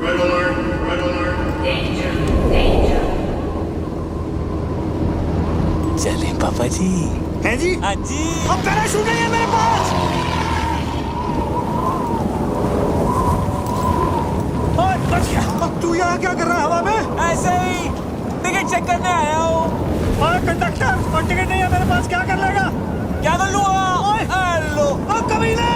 Red alert! Red alert! Danger! Danger! चलें पापा जी। हैं जी? हाँ जी। अब पैराशूट नहीं है मेरे पास। बच गया। अब तू यहाँ क्या कर रहा है हवा में? ऐसे ही टिकट चेक करने आया हूँ। और कंडक्टर, और टिकट नहीं है मेरे पास, क्या कर लेगा? क्या कर लूँगा? हेलो। अब कमीने!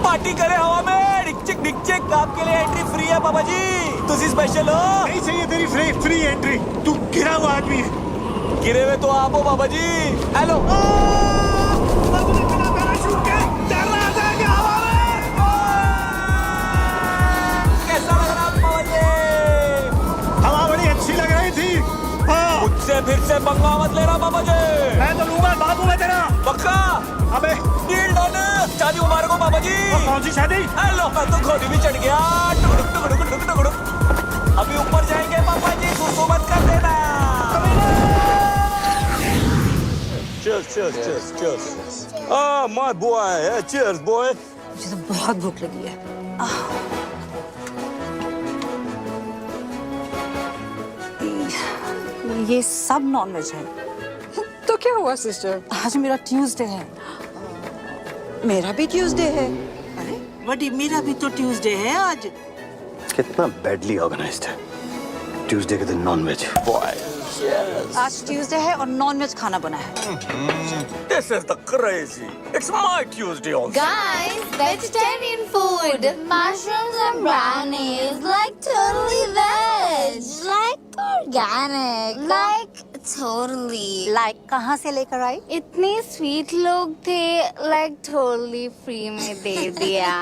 पार्टी करे हवा में, डिक-चिक, आपके लिए एंट्री फ्री है पापा जी। तुझे स्पेशल हो? नहीं चाहिए तेरी फ्री एंट्री। तू गिरा हुआ आदमी है। गिरे हुए तो आप हो पापा जी। हेलो। कैसा लग रहा पापा जी? हवा बड़ी अच्छी लग रही थी। मुझसे फिर से पंगा मत लेना पापा जी। मैं तो लूंगा, बाबू मैं तेरा। पक्का? अबे डील डन। शादी मुबारक हो पापा जी। कौन सी शादी? हेलो, मैं तो घोड़ी भी चढ़ गया। टुकड़ुक। अभी ऊपर जाएंगे पापा जी, सुसु मत कर देना। Cheers. Ah, my boy. Cheers, boy. मुझे तो बहुत भूख लगी है। ये सब नॉनवेज है। तो क्या हुआ सिस्टर? आज मेरा ट्यूसडे है। मेरा भी ट्यूसडे है। अरे बड़ी मेरा भी तो ट्यूसडे है आज। कितना बैडली ऑर्गेनाइज्ड है। ट्यूसडे के दिन नॉनवेज। आज ट्यूसडे है और नॉनवेज खाना बना है। This is the crazy. It's my Tuesday also. Guys, vegetarian food. Mushrooms and brownies. Like totally veg. Like organic. Like totally. Like कहाँ से लेकर आई? इतने स्वीट लोग थे, like totally free में दे दिया।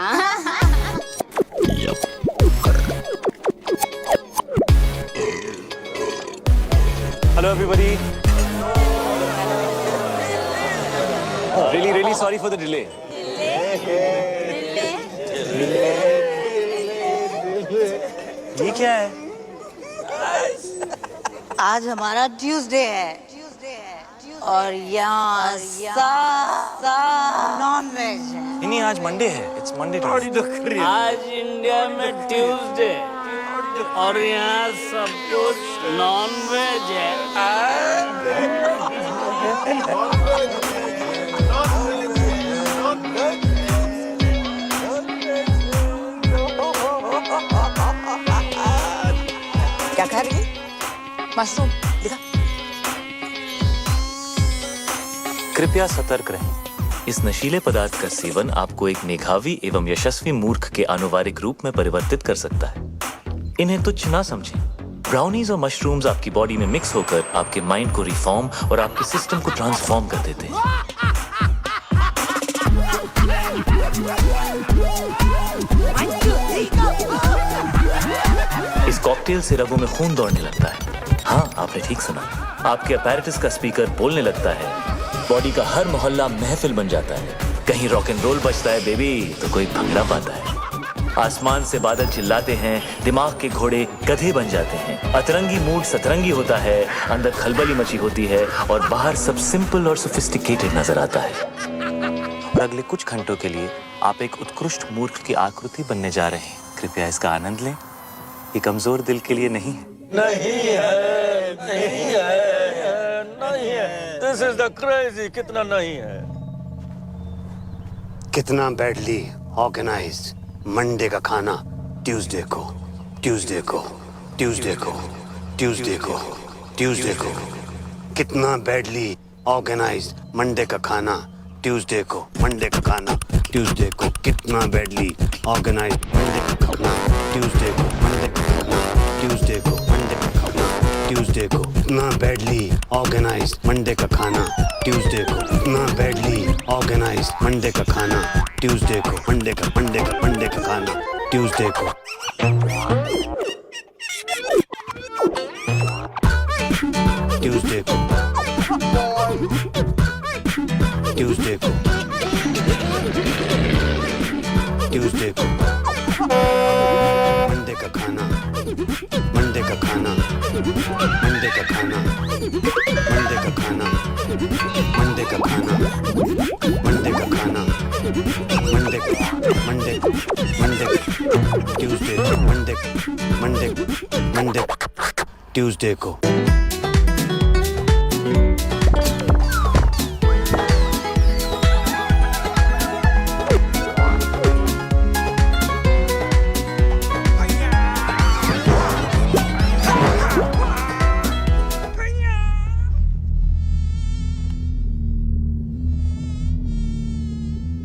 Hello everybody. Really sorry for the delay. ये क्या है? आज हमारा ट्यूसडे है और यहाँ नॉन वेज है। नहीं, आज मंडे है। It's Monday. आज इंडिया में ट्यूसडे और यहाँ सब कुछ नॉन वेज है। क्या खा रही है? मशरूम। दिखा। कृपया सतर्क रहें। इस नशीले पदार्थ का सेवन आपको एक मेधावी एवं यशस्वी मूर्ख के आनुवारिक रूप में परिवर्तित कर सकता है। इन्हें तुच्छ ना समझें। ब्राउनीज और मशरूम्स आपकी बॉडी में मिक्स होकर आपके माइंड को रिफॉर्म और आपके सिस्टम को ट्रांसफॉर्म कर देते हैं। इस कॉकटेल से रगों में खून दौड़ने लगता है। हाँ, आपने ठीक सुना। आपके अपैरेटस का स्पीकर बोलने लगता है। बॉडी का हर मोहल्ला महफिल बन जाता है। कहीं रॉक एंड रोल बजता है बेबी तो कोई भंगड़ा पाता है। आसमान से बादल चिल्लाते हैं, दिमाग के घोड़े गधे बन जाते हैं। अतरंगी मूड सतरंगी होता है, अंदर खलबली मची होती है और बाहर सब सिंपल और सोफिस्टिकेटेड नजर आता है। और अगले कुछ घंटों के लिए आप एक उत्कृष्ट मूर्ख की आकृति बनने जा रहे हैं। कृपया इसका आनंद लें। ये कमजोर दिल के लिए नहीं है। नहीं है, नहीं है, नहीं है। This is the crazy. कितना नहीं है? कितना बैडली ऑर्गेनाइज्ड मंडे का खाना ट्यूसडे को, ट्यूसडे को, ट्यूसडे को, ट्यूसडे को, ट्यूसडे को। कितना बैडली ऑर्गेनाइज्ड मंडे का खाना ट्यूसडे को, मंडे का खाना ट्यूसडे को। कितना बैडली ऑर्गेनाइज्ड मंडे का खाना ट्यूसडे को, मंडे का खाना ट्यूसडे को, मंडे का खाना ट्यूसडे को। कितना बैडली ऑर्गेनाइज्ड मंडे का खाना ट्यूसडे को। कितना बैडली ऑर्गेनाइज्ड मंडे का खाना ट्यूसडे को, मंडे का खाना ट्यूसडे को। ट्यूसडे को, ट्यूसडे को, ट्यूसडे को। मंडे का खाना, मंडे का खाना, मंडे का खाना, मंडे का खाना, मंडे का खाना, मंडे का खाना, Monday Monday Monday Tuesday, Monday Monday Monday Tuesday को।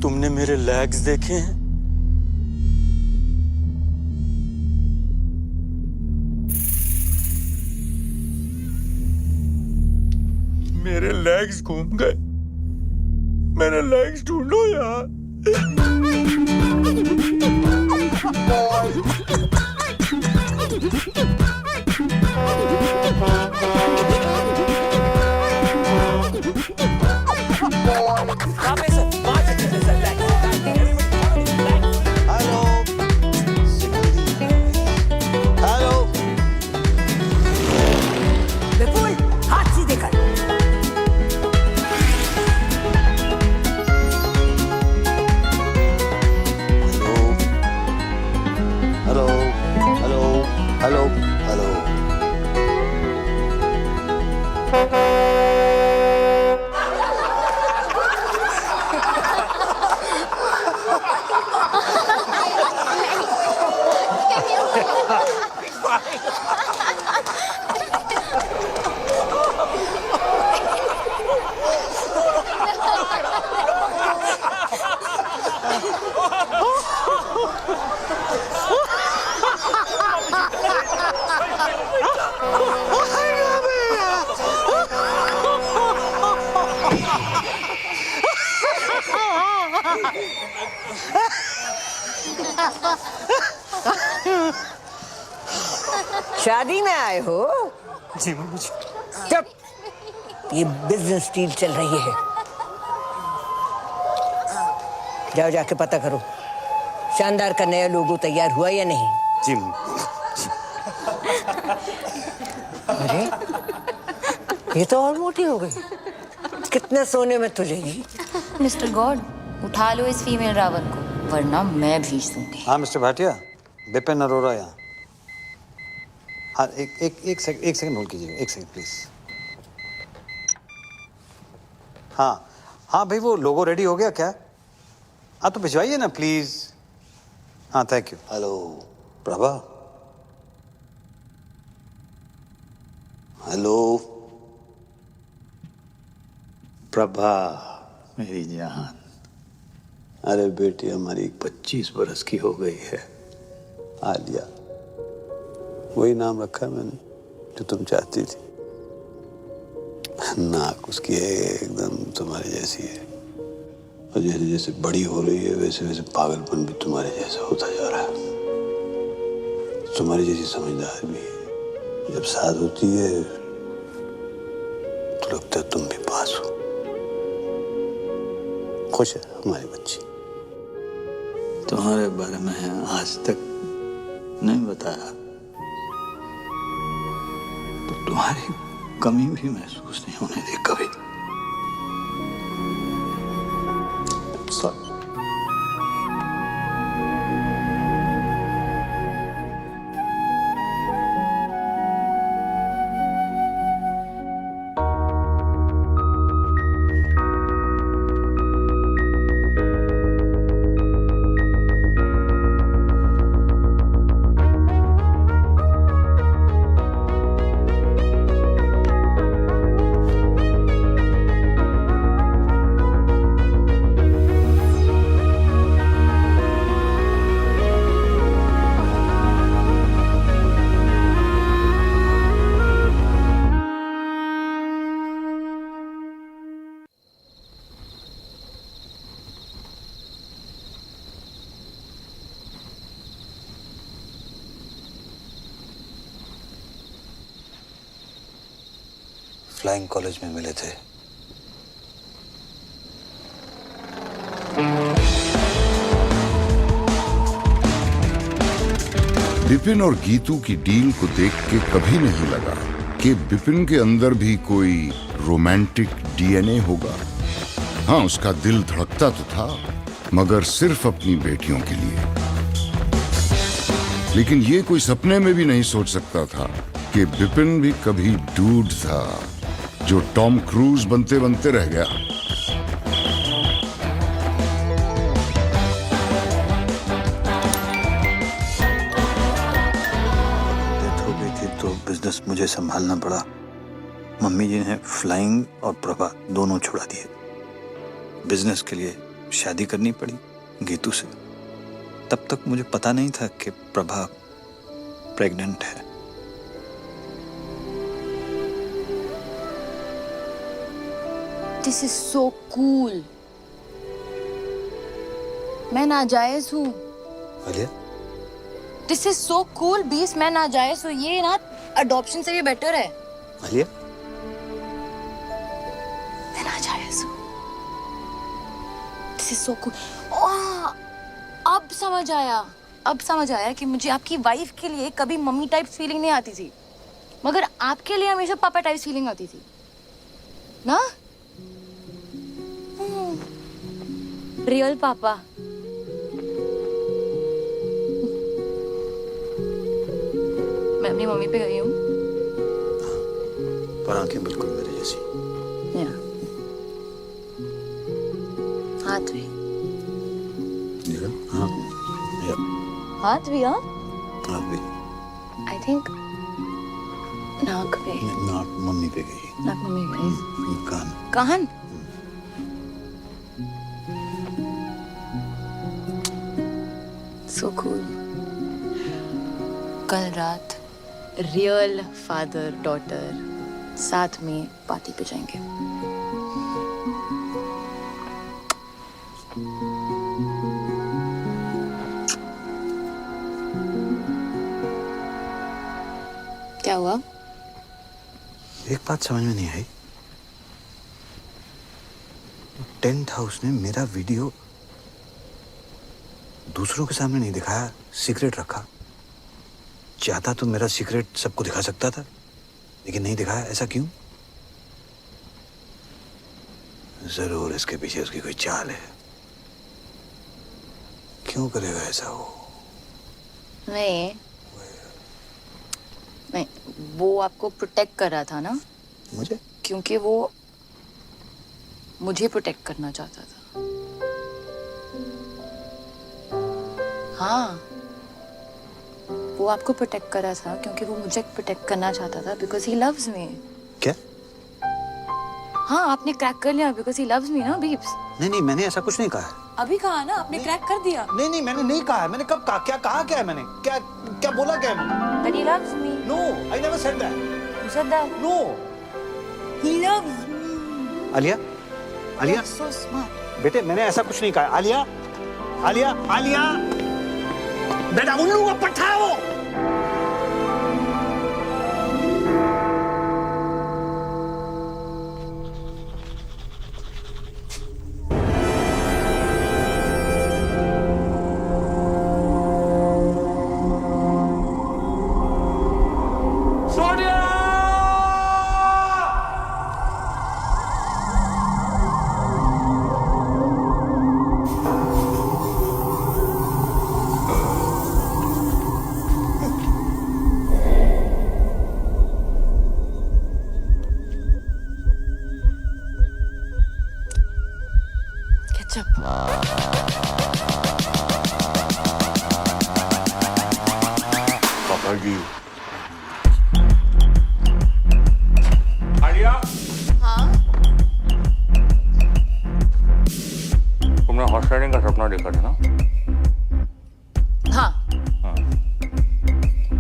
तुमने मेरे लेग्स देखे हैं? मेरे लेग्स घूम गए। मेरे लेग्स ढूंढो यार। शादी में आए हो? जी मम्मी जी। चुप। ये बिजनेस डील चल रही है। जाओ जाके पता करो शानदार का नया लोगो तैयार हुआ या नहीं? जी अरे ये तो और मोटी हो गई। कितने सोने में तुलेगी? मिस्टर गॉड, उठा लो इस फीमेल रावण को, वरना मैं भीष दूंगी। हाँ मिस्टर भाटिया, बिपिन अरोरा यहाँ। हाँ एक सेकंड होल्ड कीजिएगा, एक सेकंड प्लीज। हाँ भाई, वो लोगो रेडी हो गया क्या? हाँ तो भिजवाइए ना प्लीज। हाँ thank you. Hello Prabha. Hello Prabha मेरी जान। अरे बेटी हमारी 25 बरस की हो गई है, आलिया। वही नाम रखा मैंने जो तुम चाहती थी। नाक उसकी है एकदम तुम्हारी जैसी है, और जैसे जैसे बड़ी हो रही है वैसे वैसे पागलपन भी तुम्हारे जैसा होता जा रहा है। तुम्हारी जैसी समझदार भी है। जब साथ होती है तो लगता है तुम भी पास हो। खुश है हमारी बच्ची। तुम्हारे बारे में आज तक नहीं बताया तो तुम्हारी कमी भी महसूस नहीं होने दी कभी। फ्लाइंग कॉलेज में मिले थे। बिपिन और गीतू की डील को देख के कभी नहीं लगा कि बिपिन के अंदर भी कोई रोमांटिक डीएनए होगा। हाँ, उसका दिल धड़कता तो था, मगर सिर्फ अपनी बेटियों के लिए। लेकिन ये कोई सपने में भी नहीं सोच सकता था कि बिपिन भी कभी डूड था जो टॉम क्रूज बनते बनते रह गया। डेथ हो गई थी तो बिजनेस मुझे संभालना पड़ा। मम्मी जी ने फ्लाइंग और प्रभा दोनों छुड़ा दिए। बिजनेस के लिए शादी करनी पड़ी गीतू से। तब तक मुझे पता नहीं था कि प्रभा प्रेग्नेंट है। This is so cool. मैं नाजायज हूँ। This is so cool. 20 मैं नाजायज हूँ। ये ना अडॉप्शन से भी बेटर है। आलिया, मैं नाजायज हूँ। This is so cool. अब समझ आया। अब समझ आया कि मुझे आपकी वाइफ के लिए कभी मम्मी टाइप फीलिंग नहीं आती थी, मगर आपके लिए हमेशा पापा टाइप फीलिंग आती थी ना। रियल पापा। मैं अपनी मम्मी पे गई हूँ। पर आंखें बिल्कुल मेरे जैसी। हाथ भी। हाँ, हाथ भी। हाँ, हाथ भी। आई थिंक नाक पे। नाक मम्मी पे गई। नाक मम्मी पे गई। कान। कान। So cool. कल रात रियल फादर डॉटर साथ में पार्टी पे जाएंगे। क्या हुआ? एक बात समझ में नहीं आई। टेंट हाउस ने मेरा वीडियो दूसरों के सामने नहीं दिखाया, सीक्रेट रखा। चाहता तो मेरा सीक्रेट सबको दिखा सकता था, लेकिन नहीं दिखाया। ऐसा क्यों? जरूर इसके पीछे उसकी कोई चाल है। क्यों करेगा ऐसा वो? नहीं, वो आपको प्रोटेक्ट कर रहा था ना? मुझे? क्योंकि वो मुझे प्रोटेक्ट करना चाहता था। हाँ, वो आपको प्रोटेक्ट कर रहा था क्योंकि वो मुझे प्रोटेक्ट करना चाहता था, बिकॉज ही लव्स मी। क्या? हाँ, आपने क्रैक कर लिया बिकॉज ही लव्स मी ना बीप्स। नहीं, मैंने ऐसा कुछ नहीं कहा है। अभी कहा ना, आपने क्रैक कर दिया। नहीं, मैंने नहीं कहा है। मैंने कब कहा? क्या कहा? क्या है मैंने? क्या बोला? क्या है मैंने? That he loves me. No, I never said that. You said that. No. He loves me. Alia, You're so smart. बेटे मैंने ऐसा कुछ नहीं कहा। आलिया, बेटा उल्लू का पट्टा है वो। पापा जी। आलिया, हाँ? तुमने हॉर्स राइडिंग का सपना देखा था ना? हाँ।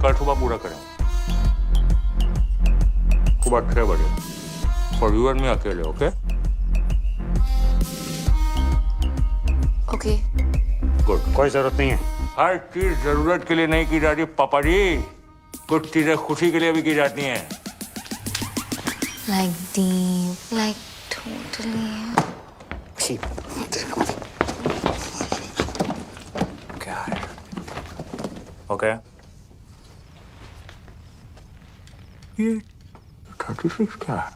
कल सुबह पूरा करेंगे, सुबह 6 बजे, फॉर यू एंड मी अकेले। ओके? ओके। गुड। कोई जरूरत नहीं है। हर चीज जरूरत के लिए नहीं की जाती पापा जी, कुछ चीजें खुशी के लिए भी की जाती हैं। Like deep, like totally. क्या है? ओके। ये 36 क्या है?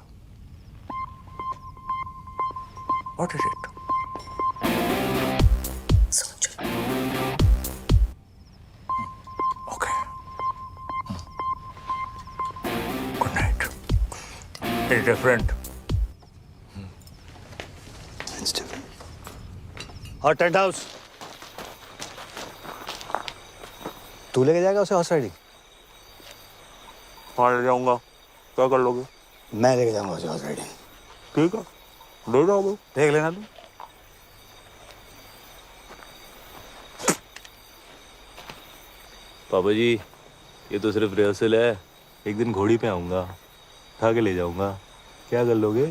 What is it? It's different. It's different. और टेंट हाउस तू लेके जाएगा उसे हॉर्स राइडिंग? हाँ, ले जाऊंगा। क्या कर लोगे? मैं लेके जाऊंगा उसे हॉर्स राइडिंग। ठीक है, ले जाओगे। देख लेना तू। पापा जी, ये तो सिर्फ रिहर्सल है। एक दिन घोड़ी पे आऊंगा, उठा के ले जाऊंगा। क्या कर लोगे?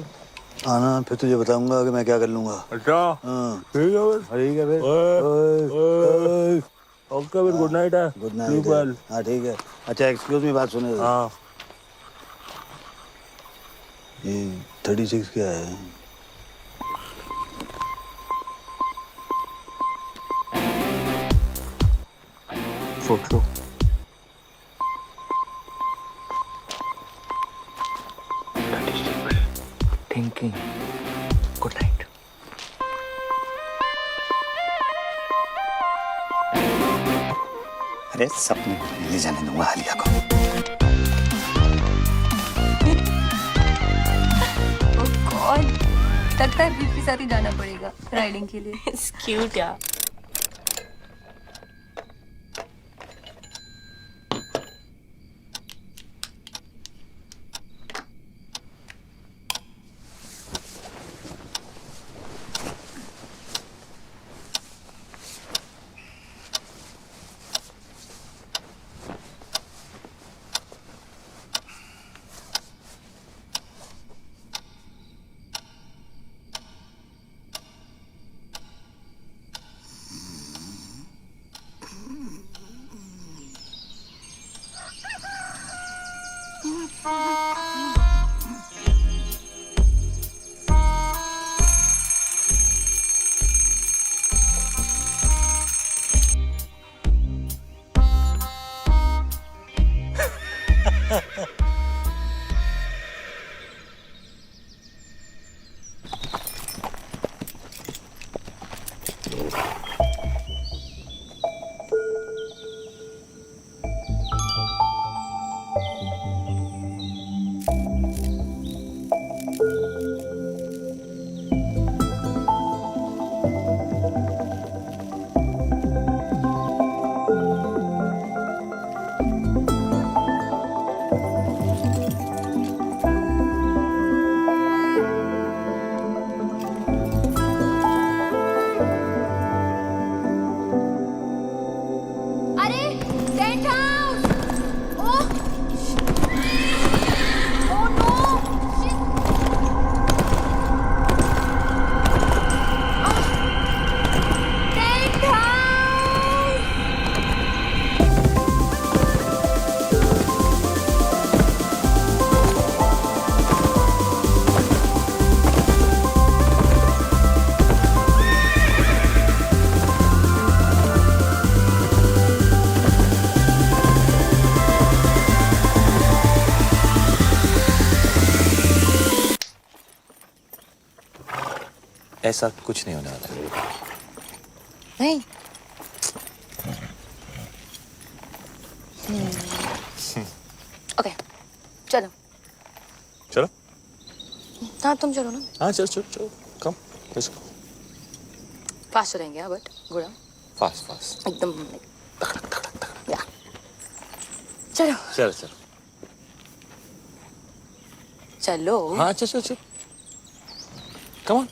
आना, फिर तुझे बताऊंगा कि मैं क्या कर लूंगा। अच्छा, हाँ ठीक है फिर। ठीक है फिर। ओके फिर, गुड नाइट है। Good night. हाँ ठीक है। अच्छा एक्सक्यूज मी, बात सुने। हाँ। ये 36 क्या है? सोच लो। Thinking. Good night. अरे सपने में ले जाने दूंगा आलिया को। Oh God, लगता है बीप के साथ ही जाना पड़ेगा राइडिंग के लिए। It's cute यार। अरे टेंट हाउस ओह ओह नो टेंट हाउस ऐसा कुछ नहीं होने वाला है। नहीं ओके चलो चलो। हाँ तुम चलो ना हाँ चलो चलो चलो कम लेट्स गो। फास्ट चलेंगे हाँ बट घोड़ा फास्ट फास्ट एकदम या चलो चलो चलो। चलो हाँ चलो चलो चलो कम ऑन।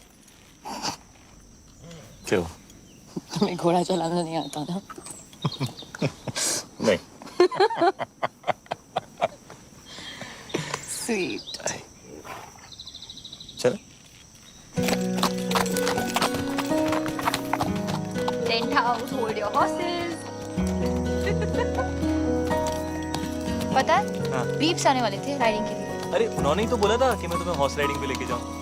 क्यों? तुम्हें घोड़ा चलाना नहीं आता ना नहीं। स्वीट चलो। Tent house hold your horses पता है हाँ। बीप्स आने वाले थे राइडिंग के लिए अरे उन्होंने ही तो बोला था कि मैं तुम्हें हॉर्स राइडिंग पे लेके जाऊं।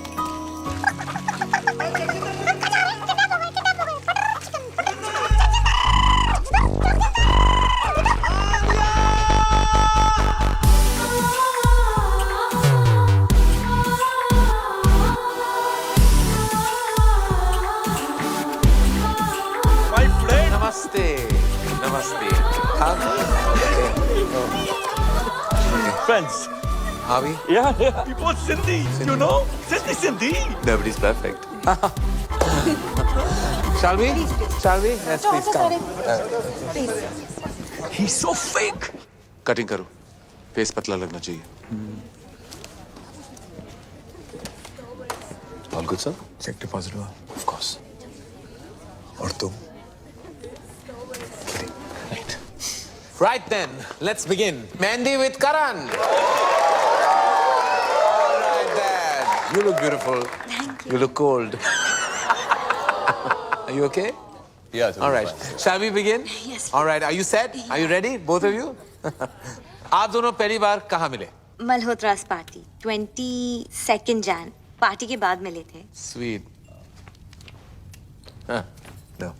My friend. नमस्ते नमस्ते Friends. Are we? Yeah, yeah. We both Sindhi. You know? Sindhi. Nobody's perfect. Shall we? Shall we? Let's please come. He's so fake. Cutting करो फेस पतला लगना चाहिए all good sir. Cheque deposit हुआ? Of course. और तुम? Right then, let's begin. Mandy with Karan. All right, Dad. You look beautiful. Thank you. You look cold. Are you okay? Yeah. All right. Shall we begin? Yes. All right. Are you set? Are you ready? Both of you? आप दोनों पहली बार कहाँ मिले? मल्होत्रास पार्टी 22 जैन पार्टी के बाद मिले थे Sweet. Huh. No.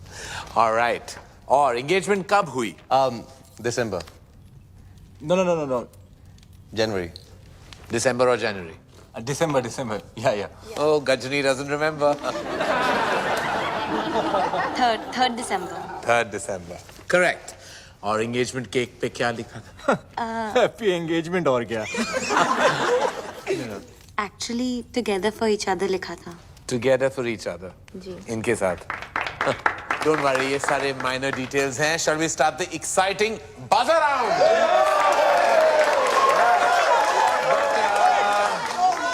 All right. और engagement कब हुई? December. No. January. December or January? December. Yeah. Oh, Gajni doesn't remember. 3rd December 3rd December. Correct. और engagement cake पे क्या लिखा था? Happy engagement और क्या? Actually together for each other लिखा था Together for each other. जी इनके साथ. Don't worry, ये सारे minor details हैं. Shall we start the exciting buzzer round?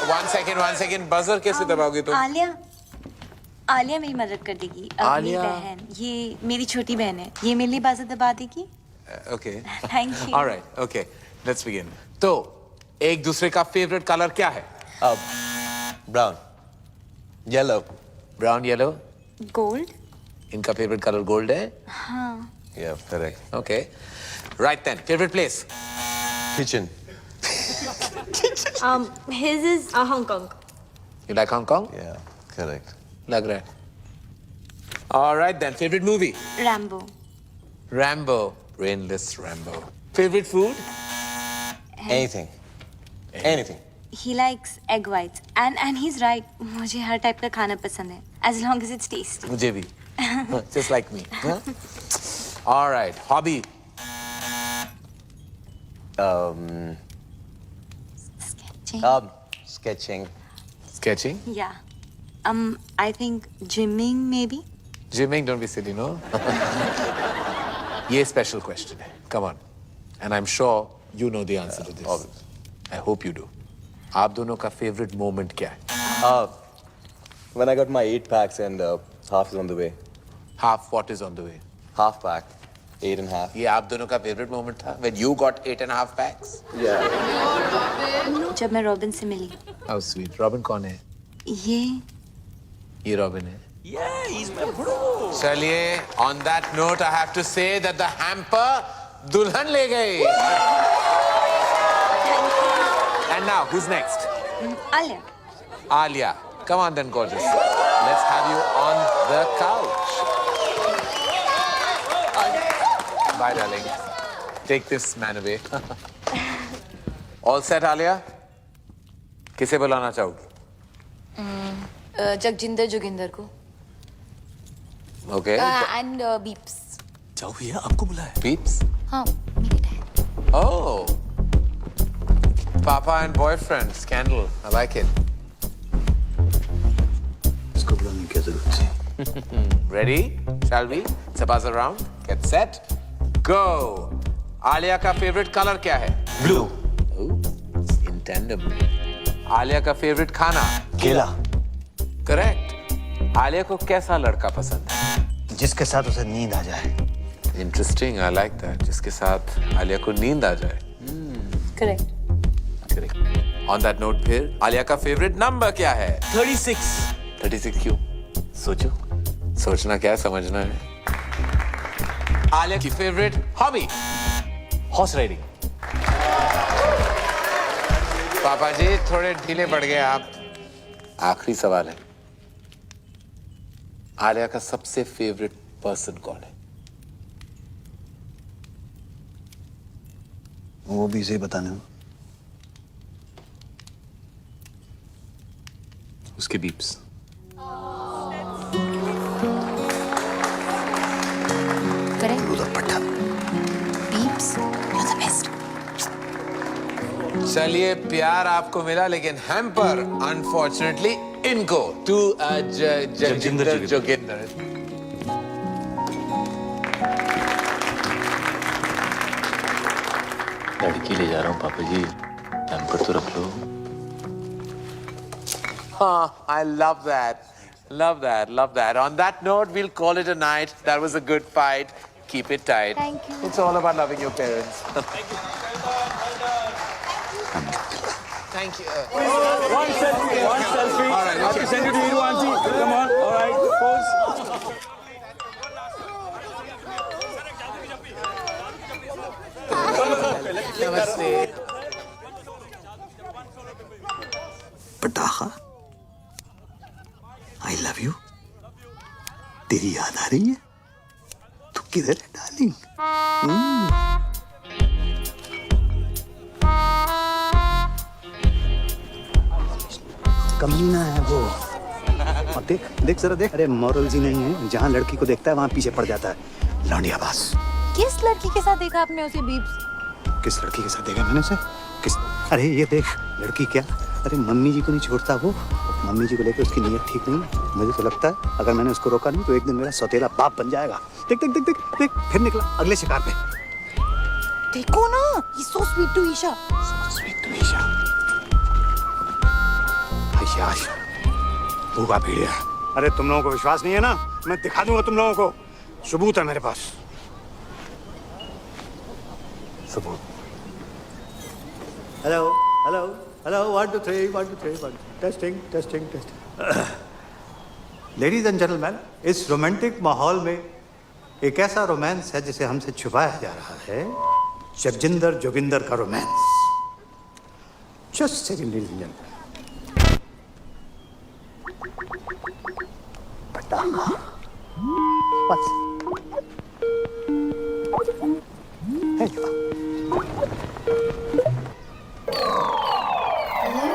One second. Buzzer कैसे दबाओगे तुम? आलिया मेरी मदद कर देगी मेरी आलिया? बहन ये मेरी छोटी बहन है ये मेरे लिए बाज़ दबा देगी Okay. Thank you All right. Okay. Let's begin. तो एक दूसरे का favorite color क्या है? Brown. Yellow. Brown, yellow. Gold इनका favorite color gold है? हाँ Yeah, correct. Okay. Right then. Favorite place? Kitchen. his is Hong Kong You like Hong Kong? Yeah, correct. लग रहा है. All right then. Favorite movie? Rambo Rambo. Brainless Rambo. Favorite food? Anything. Anything. he likes egg whites and he's right. मुझे हर टाइप का खाना पसंद है as long as it's tasty. मुझे भी. Just like me. Huh? All right. Hobby. Sketching. Sketching. Yeah. I think gymming maybe. Gymming, don't be silly, no? ये special question है. Come on. And I'm sure you know the answer to this. Obviously. I hope you do. आप दोनों का favorite moment क्या है? When I got my 8 packs and half is on the way. Half what is on the way? Half pack. 8.5. ये आप दोनों का favorite moment था? When you got 8.5 packs? Yeah. जब मैं रॉबिन से मिली. How sweet. Robin कौन है? ये Robin है. Yeah, he's my bro. चलिए, on that note, I have to say that the hamper दुल्हन ले गई. And now, who's next? Alia. Alia. Come on then, gorgeous. Let's have you on the couch. Bye, darling. Take this man away. All set, Alia? किसे बुलाना चाहोगी? जगजिंदर जोगिंदर को. Okay. And Beeps. जाओ भैया, आपको बुलाया. Beeps? हाँ, मेरे dad. Oh. Papa and boyfriend scandal. I like it. इसको बुलाने की क्या जरूरत थी? Ready? Shall we? It's a buzz around. Get set. Go. Alia का favorite color क्या है? Blue. Oh, it's in tandem. Alia का favorite खाना? केला. Correct. आलिया को कैसा लड़का पसंद है? जिसके साथ उसे नींद आ जाए. Interesting. I like that. जिसके साथ आलिया को नींद आ जाए. Correct. Correct. On that note फिर आलिया का favorite number क्या है? 36. 36 क्यों? सोचो. सोचना क्या है, समझना है. आलिया की favorite hobby? Horse riding. पापा जी थोड़े ढीले पड़ गए आप. आखिरी सवाल है. आलिया का सबसे फेवरेट पर्सन कौन है? वो भी इसे बताने हो. उसके beeps. Correct. Beeps, you're the best. चलिए प्यार आपको मिला लेकिन हैम्पर अनफॉर्चुनेटली इनको टू जगजिंदर जोगिंदर. लड़की ले जा रहा हूँ पापा जी. हैम्पर तो रख लो. हाँ, I love that. Love that. Love that. On that note, we'll call it a night. That was a good fight. Keep it tight. Thank you. It's all about loving your parents. Thank you. One selfie. All right, I have to send it to you, auntie. Come on. All right. Pose. Namaste. पटाखा. I love you. तेरी याद आ रही है? तू किधर है डार्लिंग? कमीना है वो. और देख देख जरा देख. अरे मॉरल्स ही नहीं है. जहाँ लड़की को देखता है वहाँ पीछे पड़ जाता है. लौंडिया बास. किस लड़की के साथ देखा आपने उसे बीप्स? किस लड़की के साथ देखा मैंने उसे? किस? अरे ये देख लड़की क्या. अरे मम्मी जी को नहीं छोड़ता वो. मम्मी जी को लेकर उसकी नीयत ठीक नहीं. मुझे तो लगता है अगर मैंने उसको रोका नहीं तो एक दिन मेरा सौतेला बाप बन जाएगा. देख देख देख देख देख फिर निकला अगले शिकार पे. देखो ना, he's so sweet to Isha. Sweet to Isha. आश भूखा भेड़िया. अरे तुम लोगों को विश्वास नहीं है ना? मैं दिखा दूंगा तुम लोगों को. सबूत है मेरे पास. सबूत. Hello hello hello 1 2 3 1 2 3 1 testing testing testing. Ladies and gentleman, इस रोमांटिक माहौल में एक ऐसा रोमांस है जिसे हमसे छुपाया जा रहा है. जगजिंदर जोगिंदर का romance. Just second ladies and gentleman. पटाखा. What's Hey.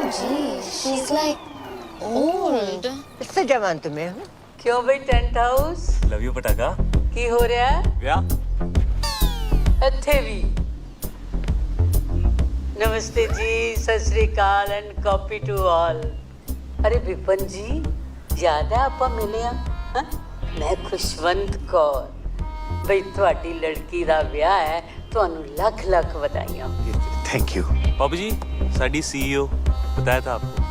जी, she's like old. इससे जवान तुम्हें हूँ। क्यों भाई टेंट हाउस लव यू पटाखा की हो रहा है? व्या ਇੱਥੇ ਵੀ नमस्ते जी, सत श्री अकाल एंड कॉपी टू ऑल। अरे विपन जी, याद है ਆਪਾਂ ਮਿਲੇ ਆ? ਮੈਂ ਖੁਸ਼ਵੰਤ ਕੌਰ। ਬਈ ਤੁਹਾਡੀ ਲੜਕੀ ਦਾ ਵਿਆਹ ਹੈ, ਤੁਹਾਨੂੰ ਲੱਖ ਲੱਖ ਵਧਾਈਆਂ। Thank you. बाबू जी साडी सीईओ बताया था आपको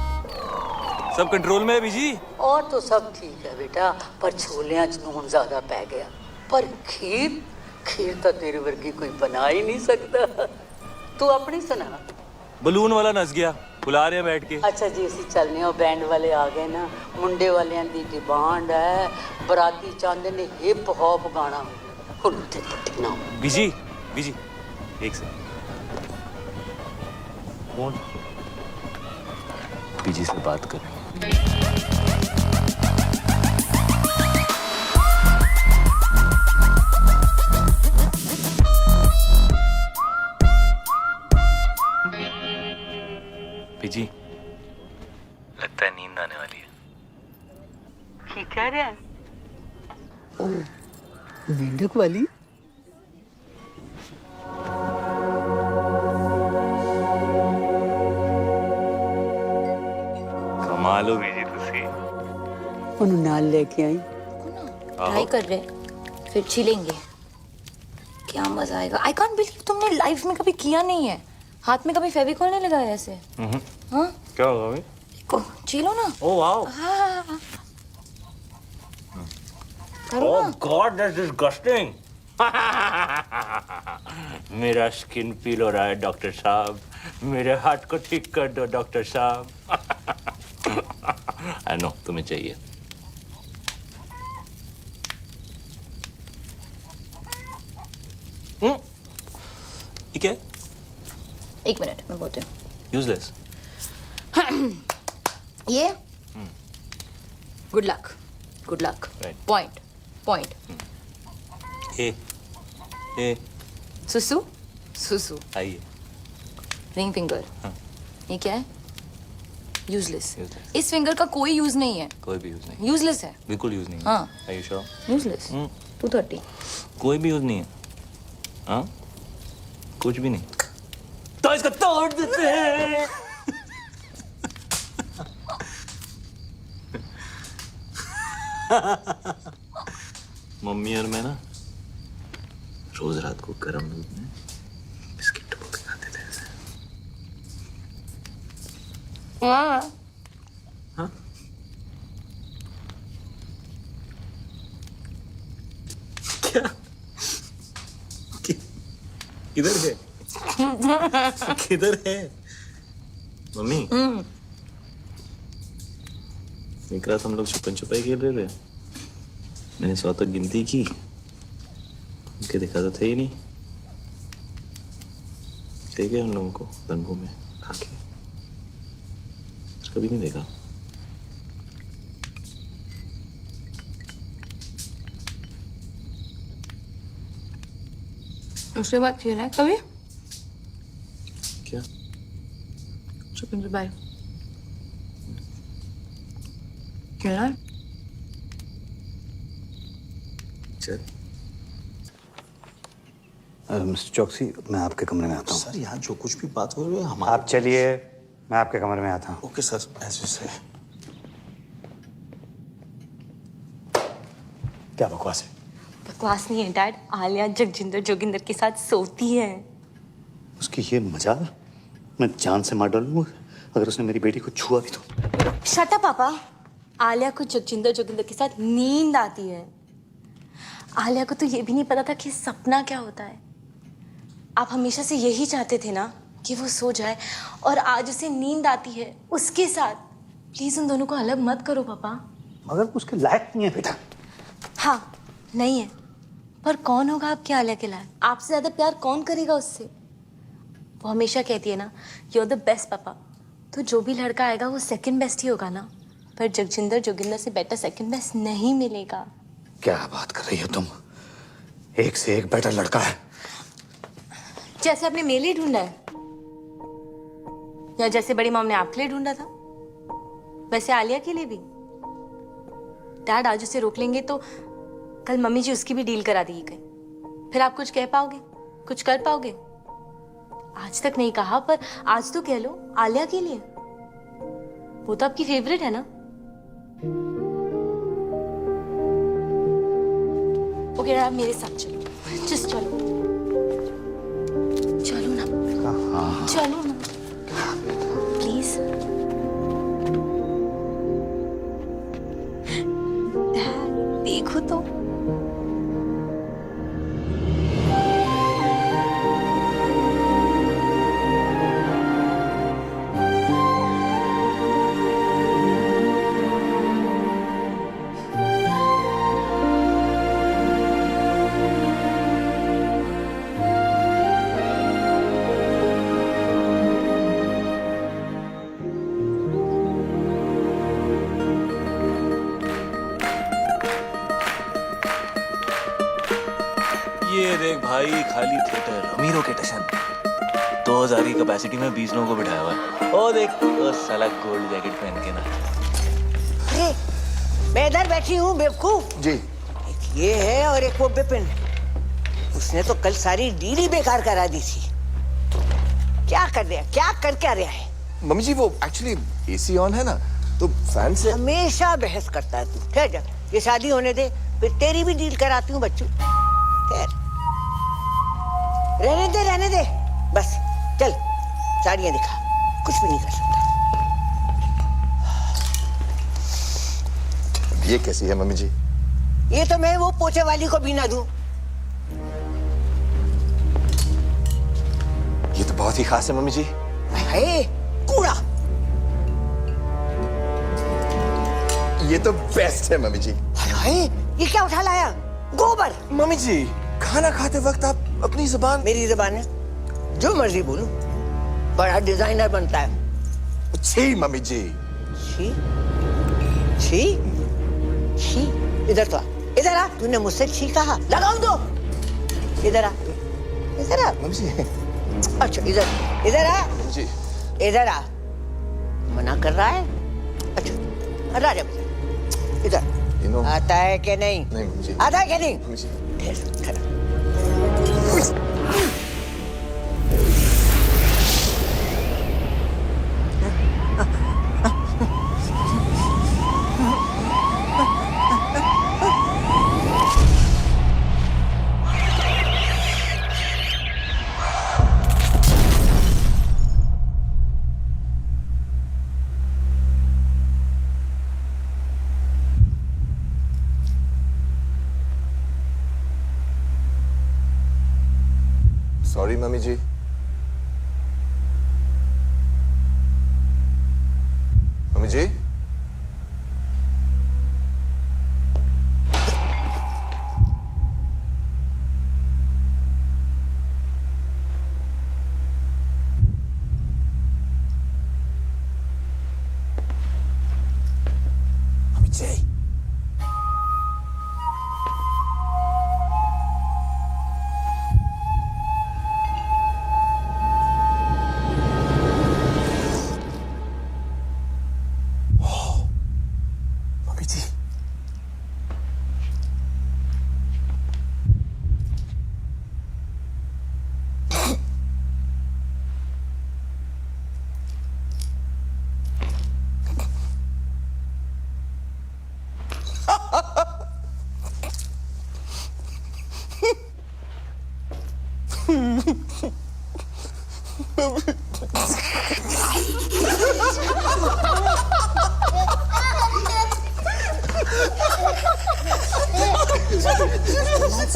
सब कंट्रोल में है बीजी। और तो सब ठीक है बेटा, पर छोलियां च नून ज्यादा पै गया। पर खीर खीर तो तेरे वर्गी कोई बना ही नहीं सकता। तू अपनी सुना। बलून वाला नस गया, बुला रहे हैं बैठ के। अच्छा जी, ਅਸੀਂ ਚੱਲਨੇ ਆ, बैंड वाले आ गए ना। मुंडे वालियां दी डिमांड है, बराती चाहते ने हिप हॉप गाना। हुन ते पट्टी ना बीजी बीजी एक सेकंड कौन बीजी से बात कर रही है। बीजी लगता है नींद आने वाली है। की कह रहा है? ओ मेंढक वाली। कमाल हो बीजी तुसी। ਉਹਨੂੰ ਨਾਲ ਲੈ ਕੇ आई। ट्राई कर रहे, फिर छिलेंगे। क्या मजा आएगा। आई कांट बिलीव तुमने लाइफ में कभी किया नहीं है। हाथ में कभी फेविकॉल नहीं लगाया ऐसे। हाँ क्या होगा भाई? को छिलो ना। Oh wow. हाँ करो Oh ना। God, that's disgusting. मेरा स्किन पील हो रहा है डॉक्टर साहब, मेरे हाथ को ठीक कर दो डॉक्टर साहब। आई नो तुम्हें चाहिए। ठीक है एक मिनट मैं बोलती हूँ। यूजलेस। ये good luck good luck Right. Point point A सुसु सुसु आइए। Ring finger. हाँ। ये क्या है? यूजलेस। Useless. इस फिंगर का कोई यूज नहीं है। कोई भी यूज नहीं। यूजलेस है। बिल्कुल यूज नहीं है। हाँ। Are you sure? यूजलेस 230। कोई भी यूज नहीं है। हाँ कुछ भी नहीं। तो इसको तोड़ देते हैं। मम्मी और मैं ना रोज रात को गर्म दूध में बिस्किट डुबो के खाते थे ऐसे। हाँ हाँ? क्या? किधर है? किधर है? मम्मी एक रात हम लोग छुपन छुपाई खेल रहे थे। मैंने 100 तक गिनती की, उनके देखा तो थे ही नहीं। देखे उन लोगों को तंबू में खा के, कभी नहीं देखा। उसके बाद खेला है कभी? क्या? छुपन छुपाई खेला है? चल मिस्टर चौकसी, मैं आपके कमरे में आता हूँ। सर यहाँ जो कुछ भी बात हो रही है हमारा। आप चलिए, मैं आपके कमरे में आता हूँ। ओके सर, ऐसे से क्या बकवास है? बकवास नहीं है डैड, आलिया जगजिंदर जोगिंदर के साथ सोती है। उसकी ये मजाल मैं जान से मार डालूंगा अगर उसने मेरी बेटी को छुआ भी तो। शट अप पापा। आलिया को जगजिंदर जोगिंदर के साथ नींद आती है। आलिया को तो ये भी नहीं पता था कि सपना क्या होता है। आप हमेशा से यही चाहते थे ना कि वो सो जाए, और आज उसे नींद आती है उसके साथ। प्लीज उन दोनों को अलग मत करो पापा। मगर उसके लायक नहीं है बेटा। हाँ नहीं है, पर कौन होगा आपके आलिया के लायक? आपसे ज्यादा प्यार कौन करेगा उससे? वो हमेशा कहती है ना, यू आर द बेस्ट पापा। तो जो भी लड़का आएगा वो सेकंड बेस्ट ही होगा ना। पर जगजिंदर जोगिंदर से बेटर सेकंड बेस्ट नहीं मिलेगा। क्या बात कर रही हो तुम? एक से एक बेटर लड़का है। जैसे आपने मेले ढूंढा है। या जैसे बड़ी मॉम ने आपके लिए ढूंढा था वैसे आलिया के लिए भी। डैड आज उसे रोक लेंगे तो कल मम्मी जी उसकी भी डील करा देगी कहीं, फिर आप कुछ कह पाओगे, कुछ कर पाओगे? आज तक नहीं कहा पर आज तो कह लो आलिया के लिए, वो तो आपकी फेवरेट है ना। ओके आप मेरे साथ चलो, जस्ट चलो, चलो ना, चलो ना प्लीज। देखो तो ये देख भाई, खाली थिएटर, अमीरों के टशन। 2000 की कैपेसिटी में 20 लोगों को बिठाया हुआ है। ओ देख वो साला गोल्ड जैकेट पहन के ना। अरे मैं इधर बैठी हूँ बेवकूफ जी। एक ये है और एक वो बिपिन, उसने तो कल सारी डील ही बेकार करा दी थी। क्या कर रहा है, क्या कर क्या रहा है? मम्मी जी वो एक्चुअली एसी ऑन है ना, तो फैन से हमेशा बहस करता है तू। ठहर जा, ये शादी होने दे, फिर तेरी भी डील कराती हूँ बच्चों। ठहर, रहने दे बस। चल साड़ियाँ दिखा, कुछ भी नहीं कर सकता। ये कैसी है मम्मी जी? ये तो मैं वो पोछे वाली को भी ना दूं। ये तो बहुत ही खास है मम्मी जी। है कूड़ा। ये तो बेस्ट है मम्मी जी। हाय ये क्या उठा लाया? गोबर। मम्मी जी खाना खाते वक्त आप अपनी जुबान। मेरी जुबान है, जो मर्जी बोलूं। बड़ा डिजाइनर बनता है। छी मम्मी जी। छी छी छी। इधर तो आ, इधर आ। तूने मुझसे छी कहा, लगाऊं दो। इधर आ, इधर आ मम्मी जी। अच्छा इधर आ जी। इधर आ। मना कर रहा है? अच्छा राजा इधर आता है कि नहीं? नहीं मम्मी जी। आता है कि नहीं? मम्मी जी। सॉरी मम्मी जी। मम्मी जी। मम्मी जी।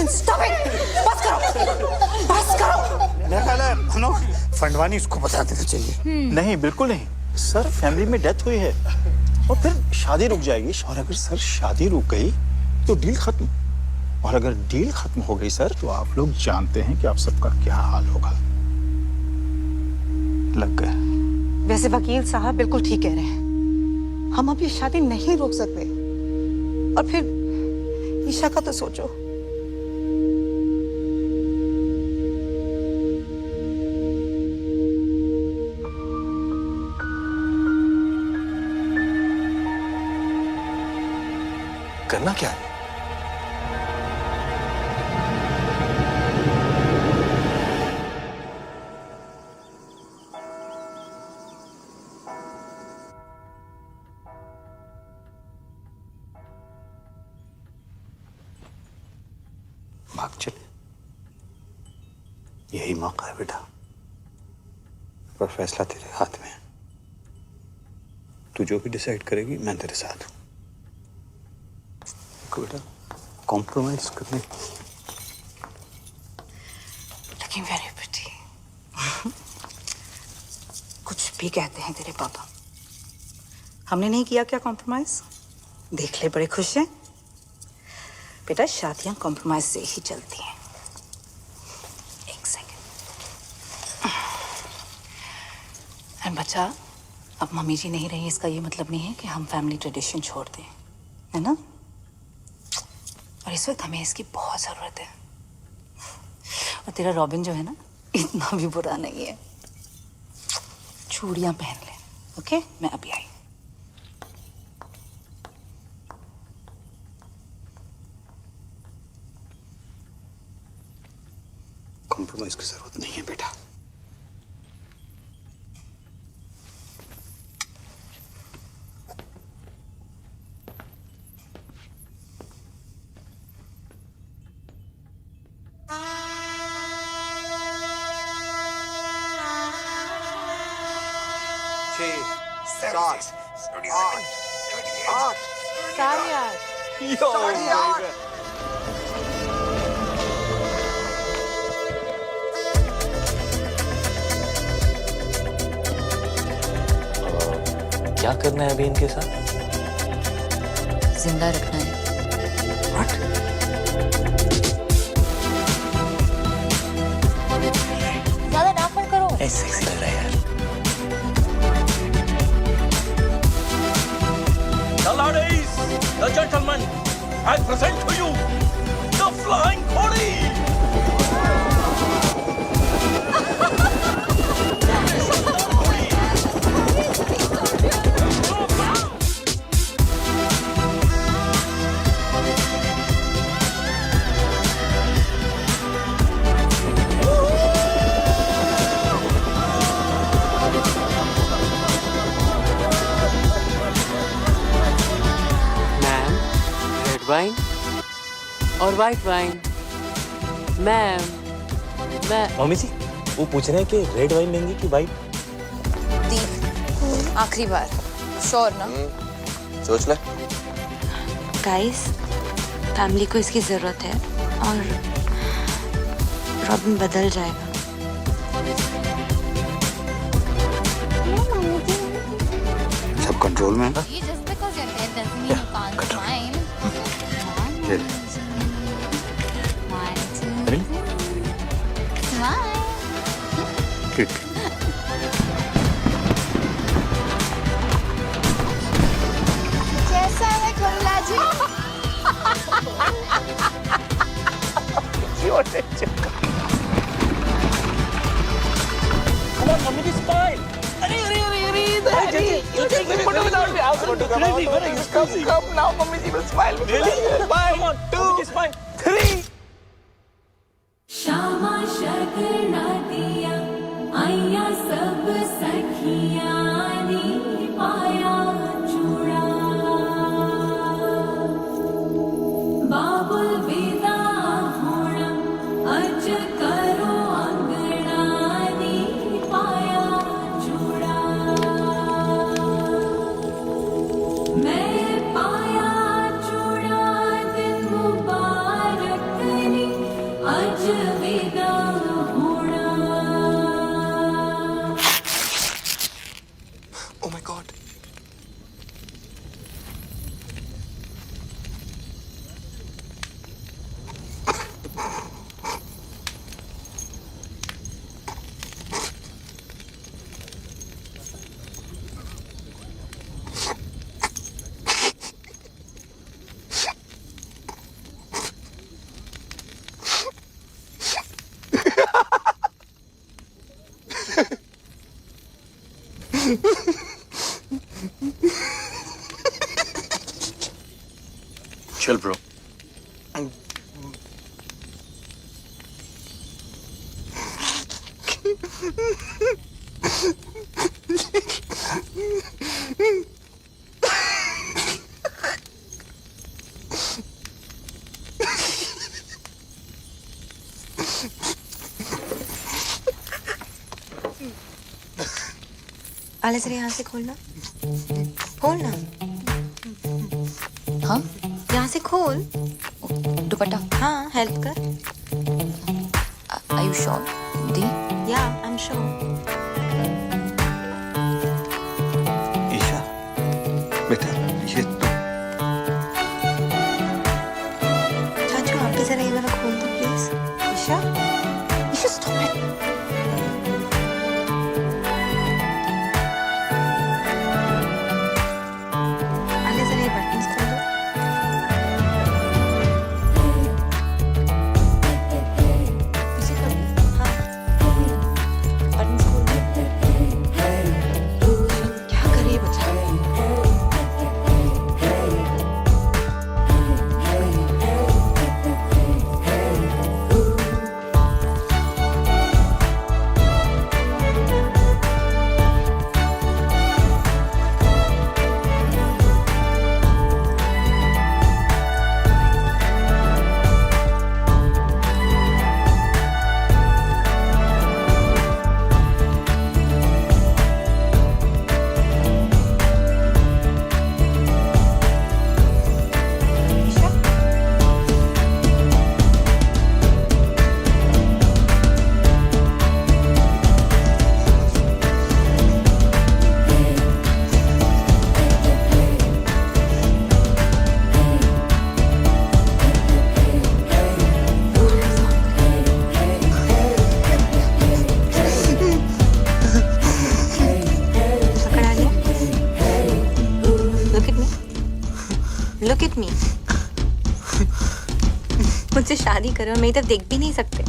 Stop it! बस करो। मेरा ख्याल है हम लोग फंडवानी इसको बता देना चाहिए। नहीं बिल्कुल नहीं सर, फैमिली में डेथ हुई है और फिर शादी रुक जाएगी। और अगर सर शादी रुक गई तो डील खत्म, और अगर डील खत्म हो गई सर तो आप लोग जानते हैं कि आप सबका क्या हाल होगा। लग गए। वैसे वकील साहब बिल्कुल ठीक कह रहे हैं, हम अब ये शादी नहीं रोक सकते। और फिर ईशा का तो सोचो। करना क्या है? भाग चले, यही मौका है बेटा, पर फैसला तेरे हाथ में है। तू जो भी डिसाइड करेगी मैं तेरे साथ हूं। बेटा कॉम्प्रोमाइज करने लुकिंग वेरी प्रिटी। कुछ भी कहते हैं तेरे पापा, हमने नहीं किया क्या कॉम्प्रोमाइज? देख ले, बड़े खुश हैं। बेटा शादियां कॉम्प्रोमाइज से ही चलती हैं। एक सेकंड। एंड बच्चा, अब मम्मी जी नहीं रही, इसका ये मतलब नहीं है कि हम फैमिली ट्रेडिशन छोड़ दें, है ना? और इस वक्त हमें इसकी बहुत जरूरत है। और तेरा रॉबिन जो है ना, इतना भी बुरा नहीं है। चूड़ियां पहन ले, ओके? मैं अभी आई। कॉम्प्रोमाइज की जरूरत नहीं है बेटा। क्या करना है अभी इनके साथ? जिंदा रखना है। ज्यादा नाक मत करो। सेक्सी लग रहा है यार। The ladies, the gentlemen, I present to you the Flying Pony. Wine और वाइट वाइन। मैम, मैं मम्मी जी वो पूछ रहे हैं कि रेड वाइन लेंगी कि वाइट? दीप, आखिरी बार, श्योर ना? सोच ले। गाइस, फैमिली को इसकी जरूरत है और रॉबिन बदल जाएगा। सब कंट्रोल में है? ठीक। कैसा है कमला जी? Mummy ji, smile. Come now, Mummy ji will smile. Really? 1, 2, 3. Shyama शगना दिया आया सब सखियां नी पाया चूड़ा बाबुल विदा होना अज करो अंगना नी पाया चूड़ा मैं पाया चूड़ा दिन मुबारक नी अज विदा होना आले जरा यहाँ से खोलना, खोलना। हाँ, यहाँ से खोल। दुपट्टा। हाँ, हेल्प कर। Are you sure? The? Yeah, I'm sure. Isha, बेटा ये चाचू आप भी जरा ये वाला खोल दो please. Isha, Isha stop it. आले जरा ये बटन्स खोल दो। पीछे कर दो। हाँ, बटन्स खोल दो। क्या कर रही है बच्चा? पकड़ा लिया? Look at me. Look at me. मुझसे शादी करो और मेरी तरफ देख भी नहीं सकते।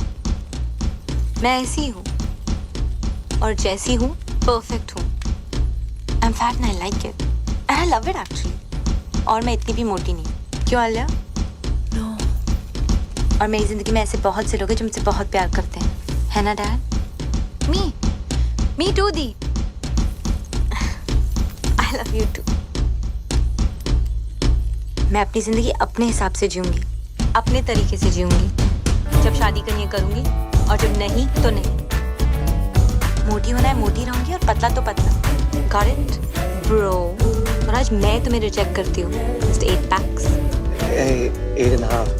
मैं ऐसी हूँ और जैसी हूँ परफेक्ट हूँ। I'm fat and I like it. And I love it actually. और मैं इतनी भी मोटी नहीं। क्यों आलिया? No. और मेरी जिंदगी में ऐसे बहुत से लोग हैं जो मुझसे बहुत प्यार करते हैं, है ना dad? Me too, the. I love you too. मैं अपनी जिंदगी अपने हिसाब से जीऊंगी, अपने तरीके से जीऊंगी। जब शादी करनी है करूंगी और जब नहीं तो नहीं। मोटी होना है मोटी रहूंगी और पतला तो पतला। Got it, bro? और आज मैं तुम्हें रिजेक्ट करती हूँ। Just 8 packs. 8.5.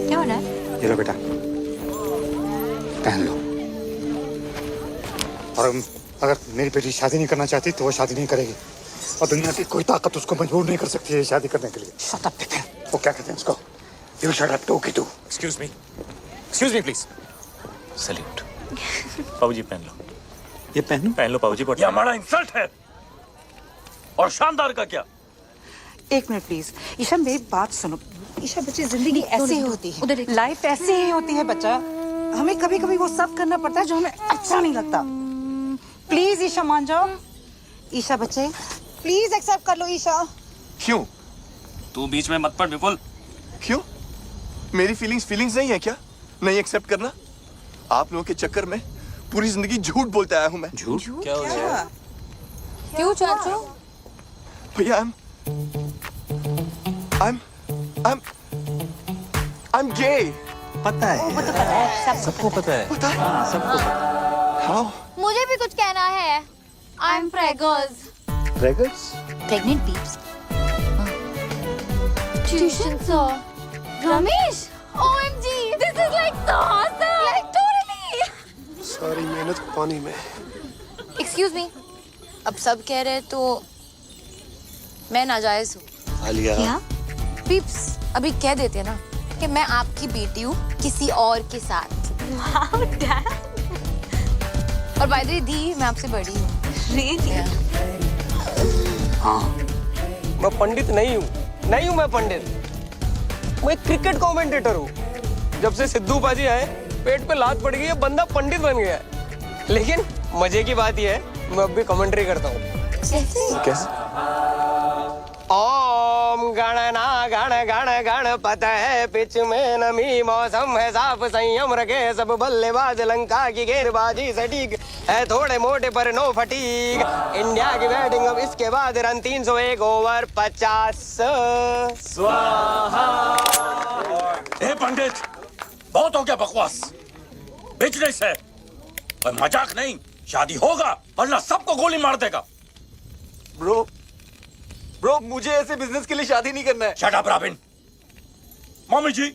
क्या हो रहा है? ये लो बेटा, पहन लो। और अगर मेरी बेटी शादी नहीं करना चाहती तो वो शादी नहीं करेगी और दुनिया की कोई ताकत उसको मजबूर नहीं कर सकती है शादी करने के लिए। Shut up, Bipin. वो क्या कहते हैं उसको? You shut up too, Kitu. Excuse me please. Salute. पाऊजी पहन लो। ये पहन लो पाऊजी। ये हमारा इंसल्ट है। और शानदार का क्या? एक मिनट प्लीज। ईशा मेरी बात सुनो। ईशा बच्चे जिंदगी ऐसी ही होती है, लाइफ ऐसी ही होती है बच्चा। हमें कभी कभी वो सब करना पड़ता है जो हमें अच्छा नहीं लगता। प्लीज ईशा मान जाओ। ईशा बच्चे प्लीज एक्सेप्ट कर लो ईशा। क्यों? तू बीच में मत पड़ विपुल। क्यों? मेरी फीलिंग्स नहीं है क्या? नहीं एक्सेप्ट करना? आप लोगों के चक्कर में पूरी जिंदगी झूठ बोलते आया हूं मैं। झूठ? क्या हो गया? क्यों चाचू? भैया I'm gay. पता है। वो तो पता है, सबको पता है। सबको पता। How? मुझे भी कुछ कहना है। I'm preggers. Preggers? Pregnant peeps. Tuition sir. Ramesh. OMG. This is like so awesome. Like totally. सारी मेहनत पानी में। Excuse me. अब सब कह रहे तो मैं नाजायज हूँ। आलिया। क्या? पीप्स अभी कह देते ना कि मैं आपकी बेटी हूँ किसी और के साथ। Wow, Dad. और बाय द वे दी मैं आपसे बड़ी हूँ। Really? हाँ। मैं पंडित नहीं हूँ मैं पंडित। मैं क्रिकेट कमेंटेटर हूँ। जब से सिद्धू बाजी आए पेट पे लात पड़ गई है, बंदा पंडित बन गया है। लेकिन मजे की बात यह है मैं अब भी कमेंट्री करता हूँ। कैसे? ओम गणना गण गण गणपत है, पिच में नमी, मौसम है साफ, संयम रखे सब बल्लेबाज, लंका की गेंदबाजी सटीक है, थोड़े मोटे पर नो फटीक, इंडिया की बैटिंग अब इसके बाद रन 301 ओवर 50 स्वाहा। ए पंडित, बहुत हो गया बकवास। बिजनेस है और मजाक नहीं। शादी होगा वरना सबको गोली मार देगा। ब्रो मुझे ऐसे बिजनेस के लिए शादी नहीं करना है। Shut up Robin. Mummy ji,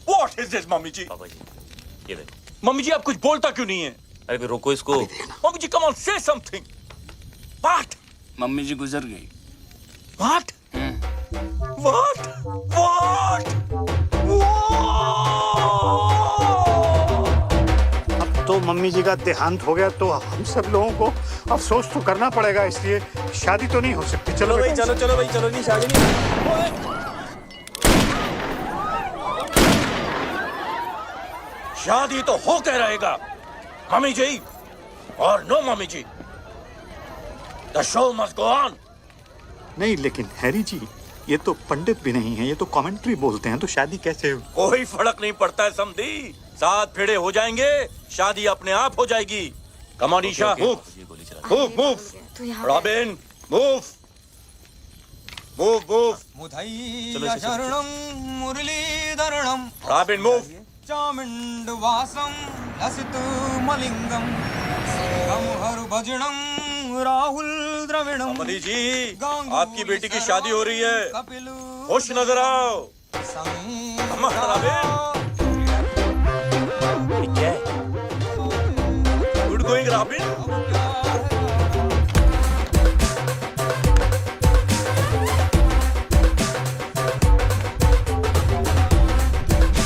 what is this mummy ji? Papa ji, ये देखो। मम्मी जी आप कुछ बोलता क्यों नहीं है? अरे फिर रोको इसको। Mummy ji come on say something. What? Mummy ji गुजर गई। व्हाट? व्हाट? व्हाट? अब तो मम्मी जी का देहांत हो गया तो हम सब लोगों को अफसोस तो करना पड़ेगा, इसलिए शादी तो नहीं हो सकती। चलो भाई, चलो भाई, चलो नहीं शादी नहीं। शादी तो हो के रहेगा मम्मी जी और नो मम्मी जी। The show must go on. नहीं लेकिन हैरी जी, ये तो पंडित भी नहीं है, ये तो कमेंट्री बोलते हैं, तो शादी कैसे? कोई फर्क नहीं पड़ता है समधी। 7 फेरे हो जाएंगे, शादी अपने आप हो जाएगी। Come on Isha, move move. Robin move move move. मुथैया शरणं मुरलीधरणं रॉबिन मूव। चामुण्डवासं लसित मलिंगम, सिंहं हरभजनं राहुल द्रविणं। मदी जी, आपकी बेटी की शादी हो रही है, खुश नजर आओ। Come on, robin. Good going robin.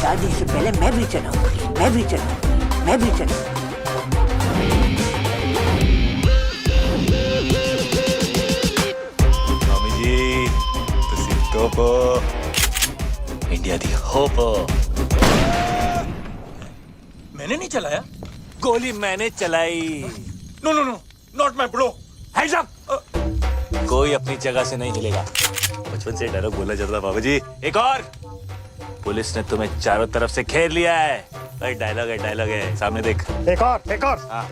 शादी से पहले मैं भी चलाऊंगी, मैं भी चलाऊंगी, मैं भी चलाऊंगी। मम्मी जी, तुसी टॉप इंडिया दी होप। मैंने नहीं चलाया। गोली मैंने चलाई। No no no, not my bro. Hands up. कोई अपनी जगह से नहीं हिलेगा। बचपन से डायलॉग बोला जाता बाबू जी। एक और, पुलिस ने तुम्हें चारों तरफ से घेर लिया है। भाई डायलॉग है, सामने देख। एक और। हाँ।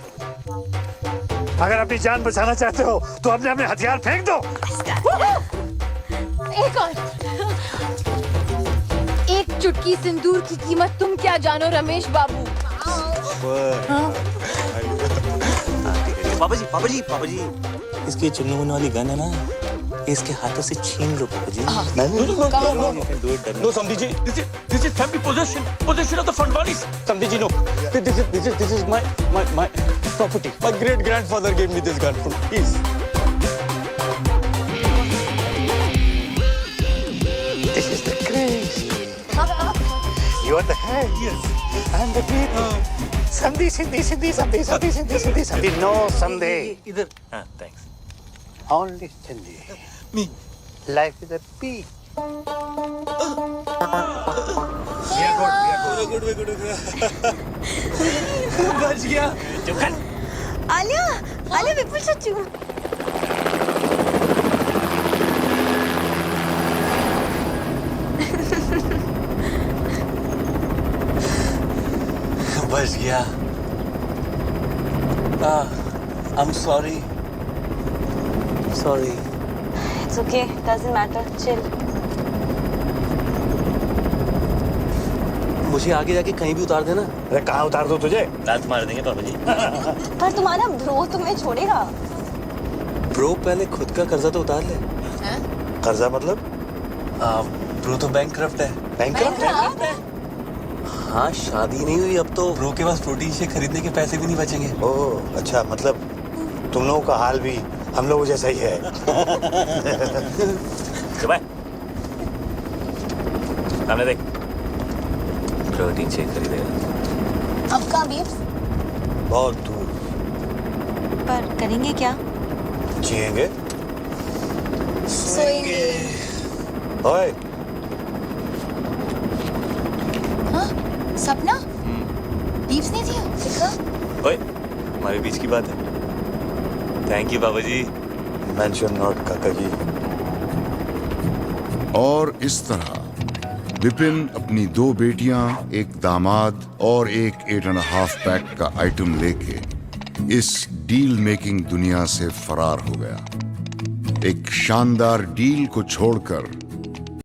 अगर अपनी जान बचाना चाहते हो तो अपने अपने हथियार फेंक दो। एक और। एक चुटकी सिंदूर की कीमत तुम क्या जानो रमेश बाबू। पापा जी, इसकी चुन्नू मुन्नू वाली गन है ना, इसके हाथों से छीन लो पापा जी। नो समधी जी, this is family possession of the Fandwanis. समधी जी, no. This is my property. My great grandfather gave me this gun. Please. This is the craze. You are the head. Yes. I am the feet. Sandhi. No Sandhi. इधर। हाँ, thanks. Only Sandhi. Me. Life is a peak. Good. बच गया। आलिया विपुल चच्चू। बच गया। I'm sorry. It's okay, doesn't matter, chill. मुझे आगे जाके कहीं भी उतार देना। अरे कहाँ उतार दो तुझे? लात मार देंगे पापा जी। पर तुम्हारा ब्रो तुम्हें छोड़ेगा। ब्रो पहले खुद का कर्जा तो उतार ले। कर्जा मतलब? ब्रो तो बैंकक्रप्ट है। बैंकक्रप्ट? हाँ, शादी नहीं हुई अब तो ब्रो के पास प्रोटीन शेक खरीदने के पैसे भी नहीं बचेंगे। ओह अच्छा, मतलब तुम लोगों का हाल भी हम लोगों जैसा ही है। सामने देख। प्रोटीन शेक खरीदेगा। अब कहाँ बीफ? बहुत दूर। पर करेंगे क्या? जिएंगे। सोएंगे। ओए। हाँ? सपना? बीफ नहीं दिया? देखा? ओए, हमारे बीच की बात है। थैंक यू बाबा जी। मेंशन नॉट काका जी। और इस तरह विपिन अपनी 2 बेटियां, एक दामाद और एक 8.5 पैक का आइटम लेके इस डील मेकिंग दुनिया से फरार हो गया। एक शानदार डील को छोड़कर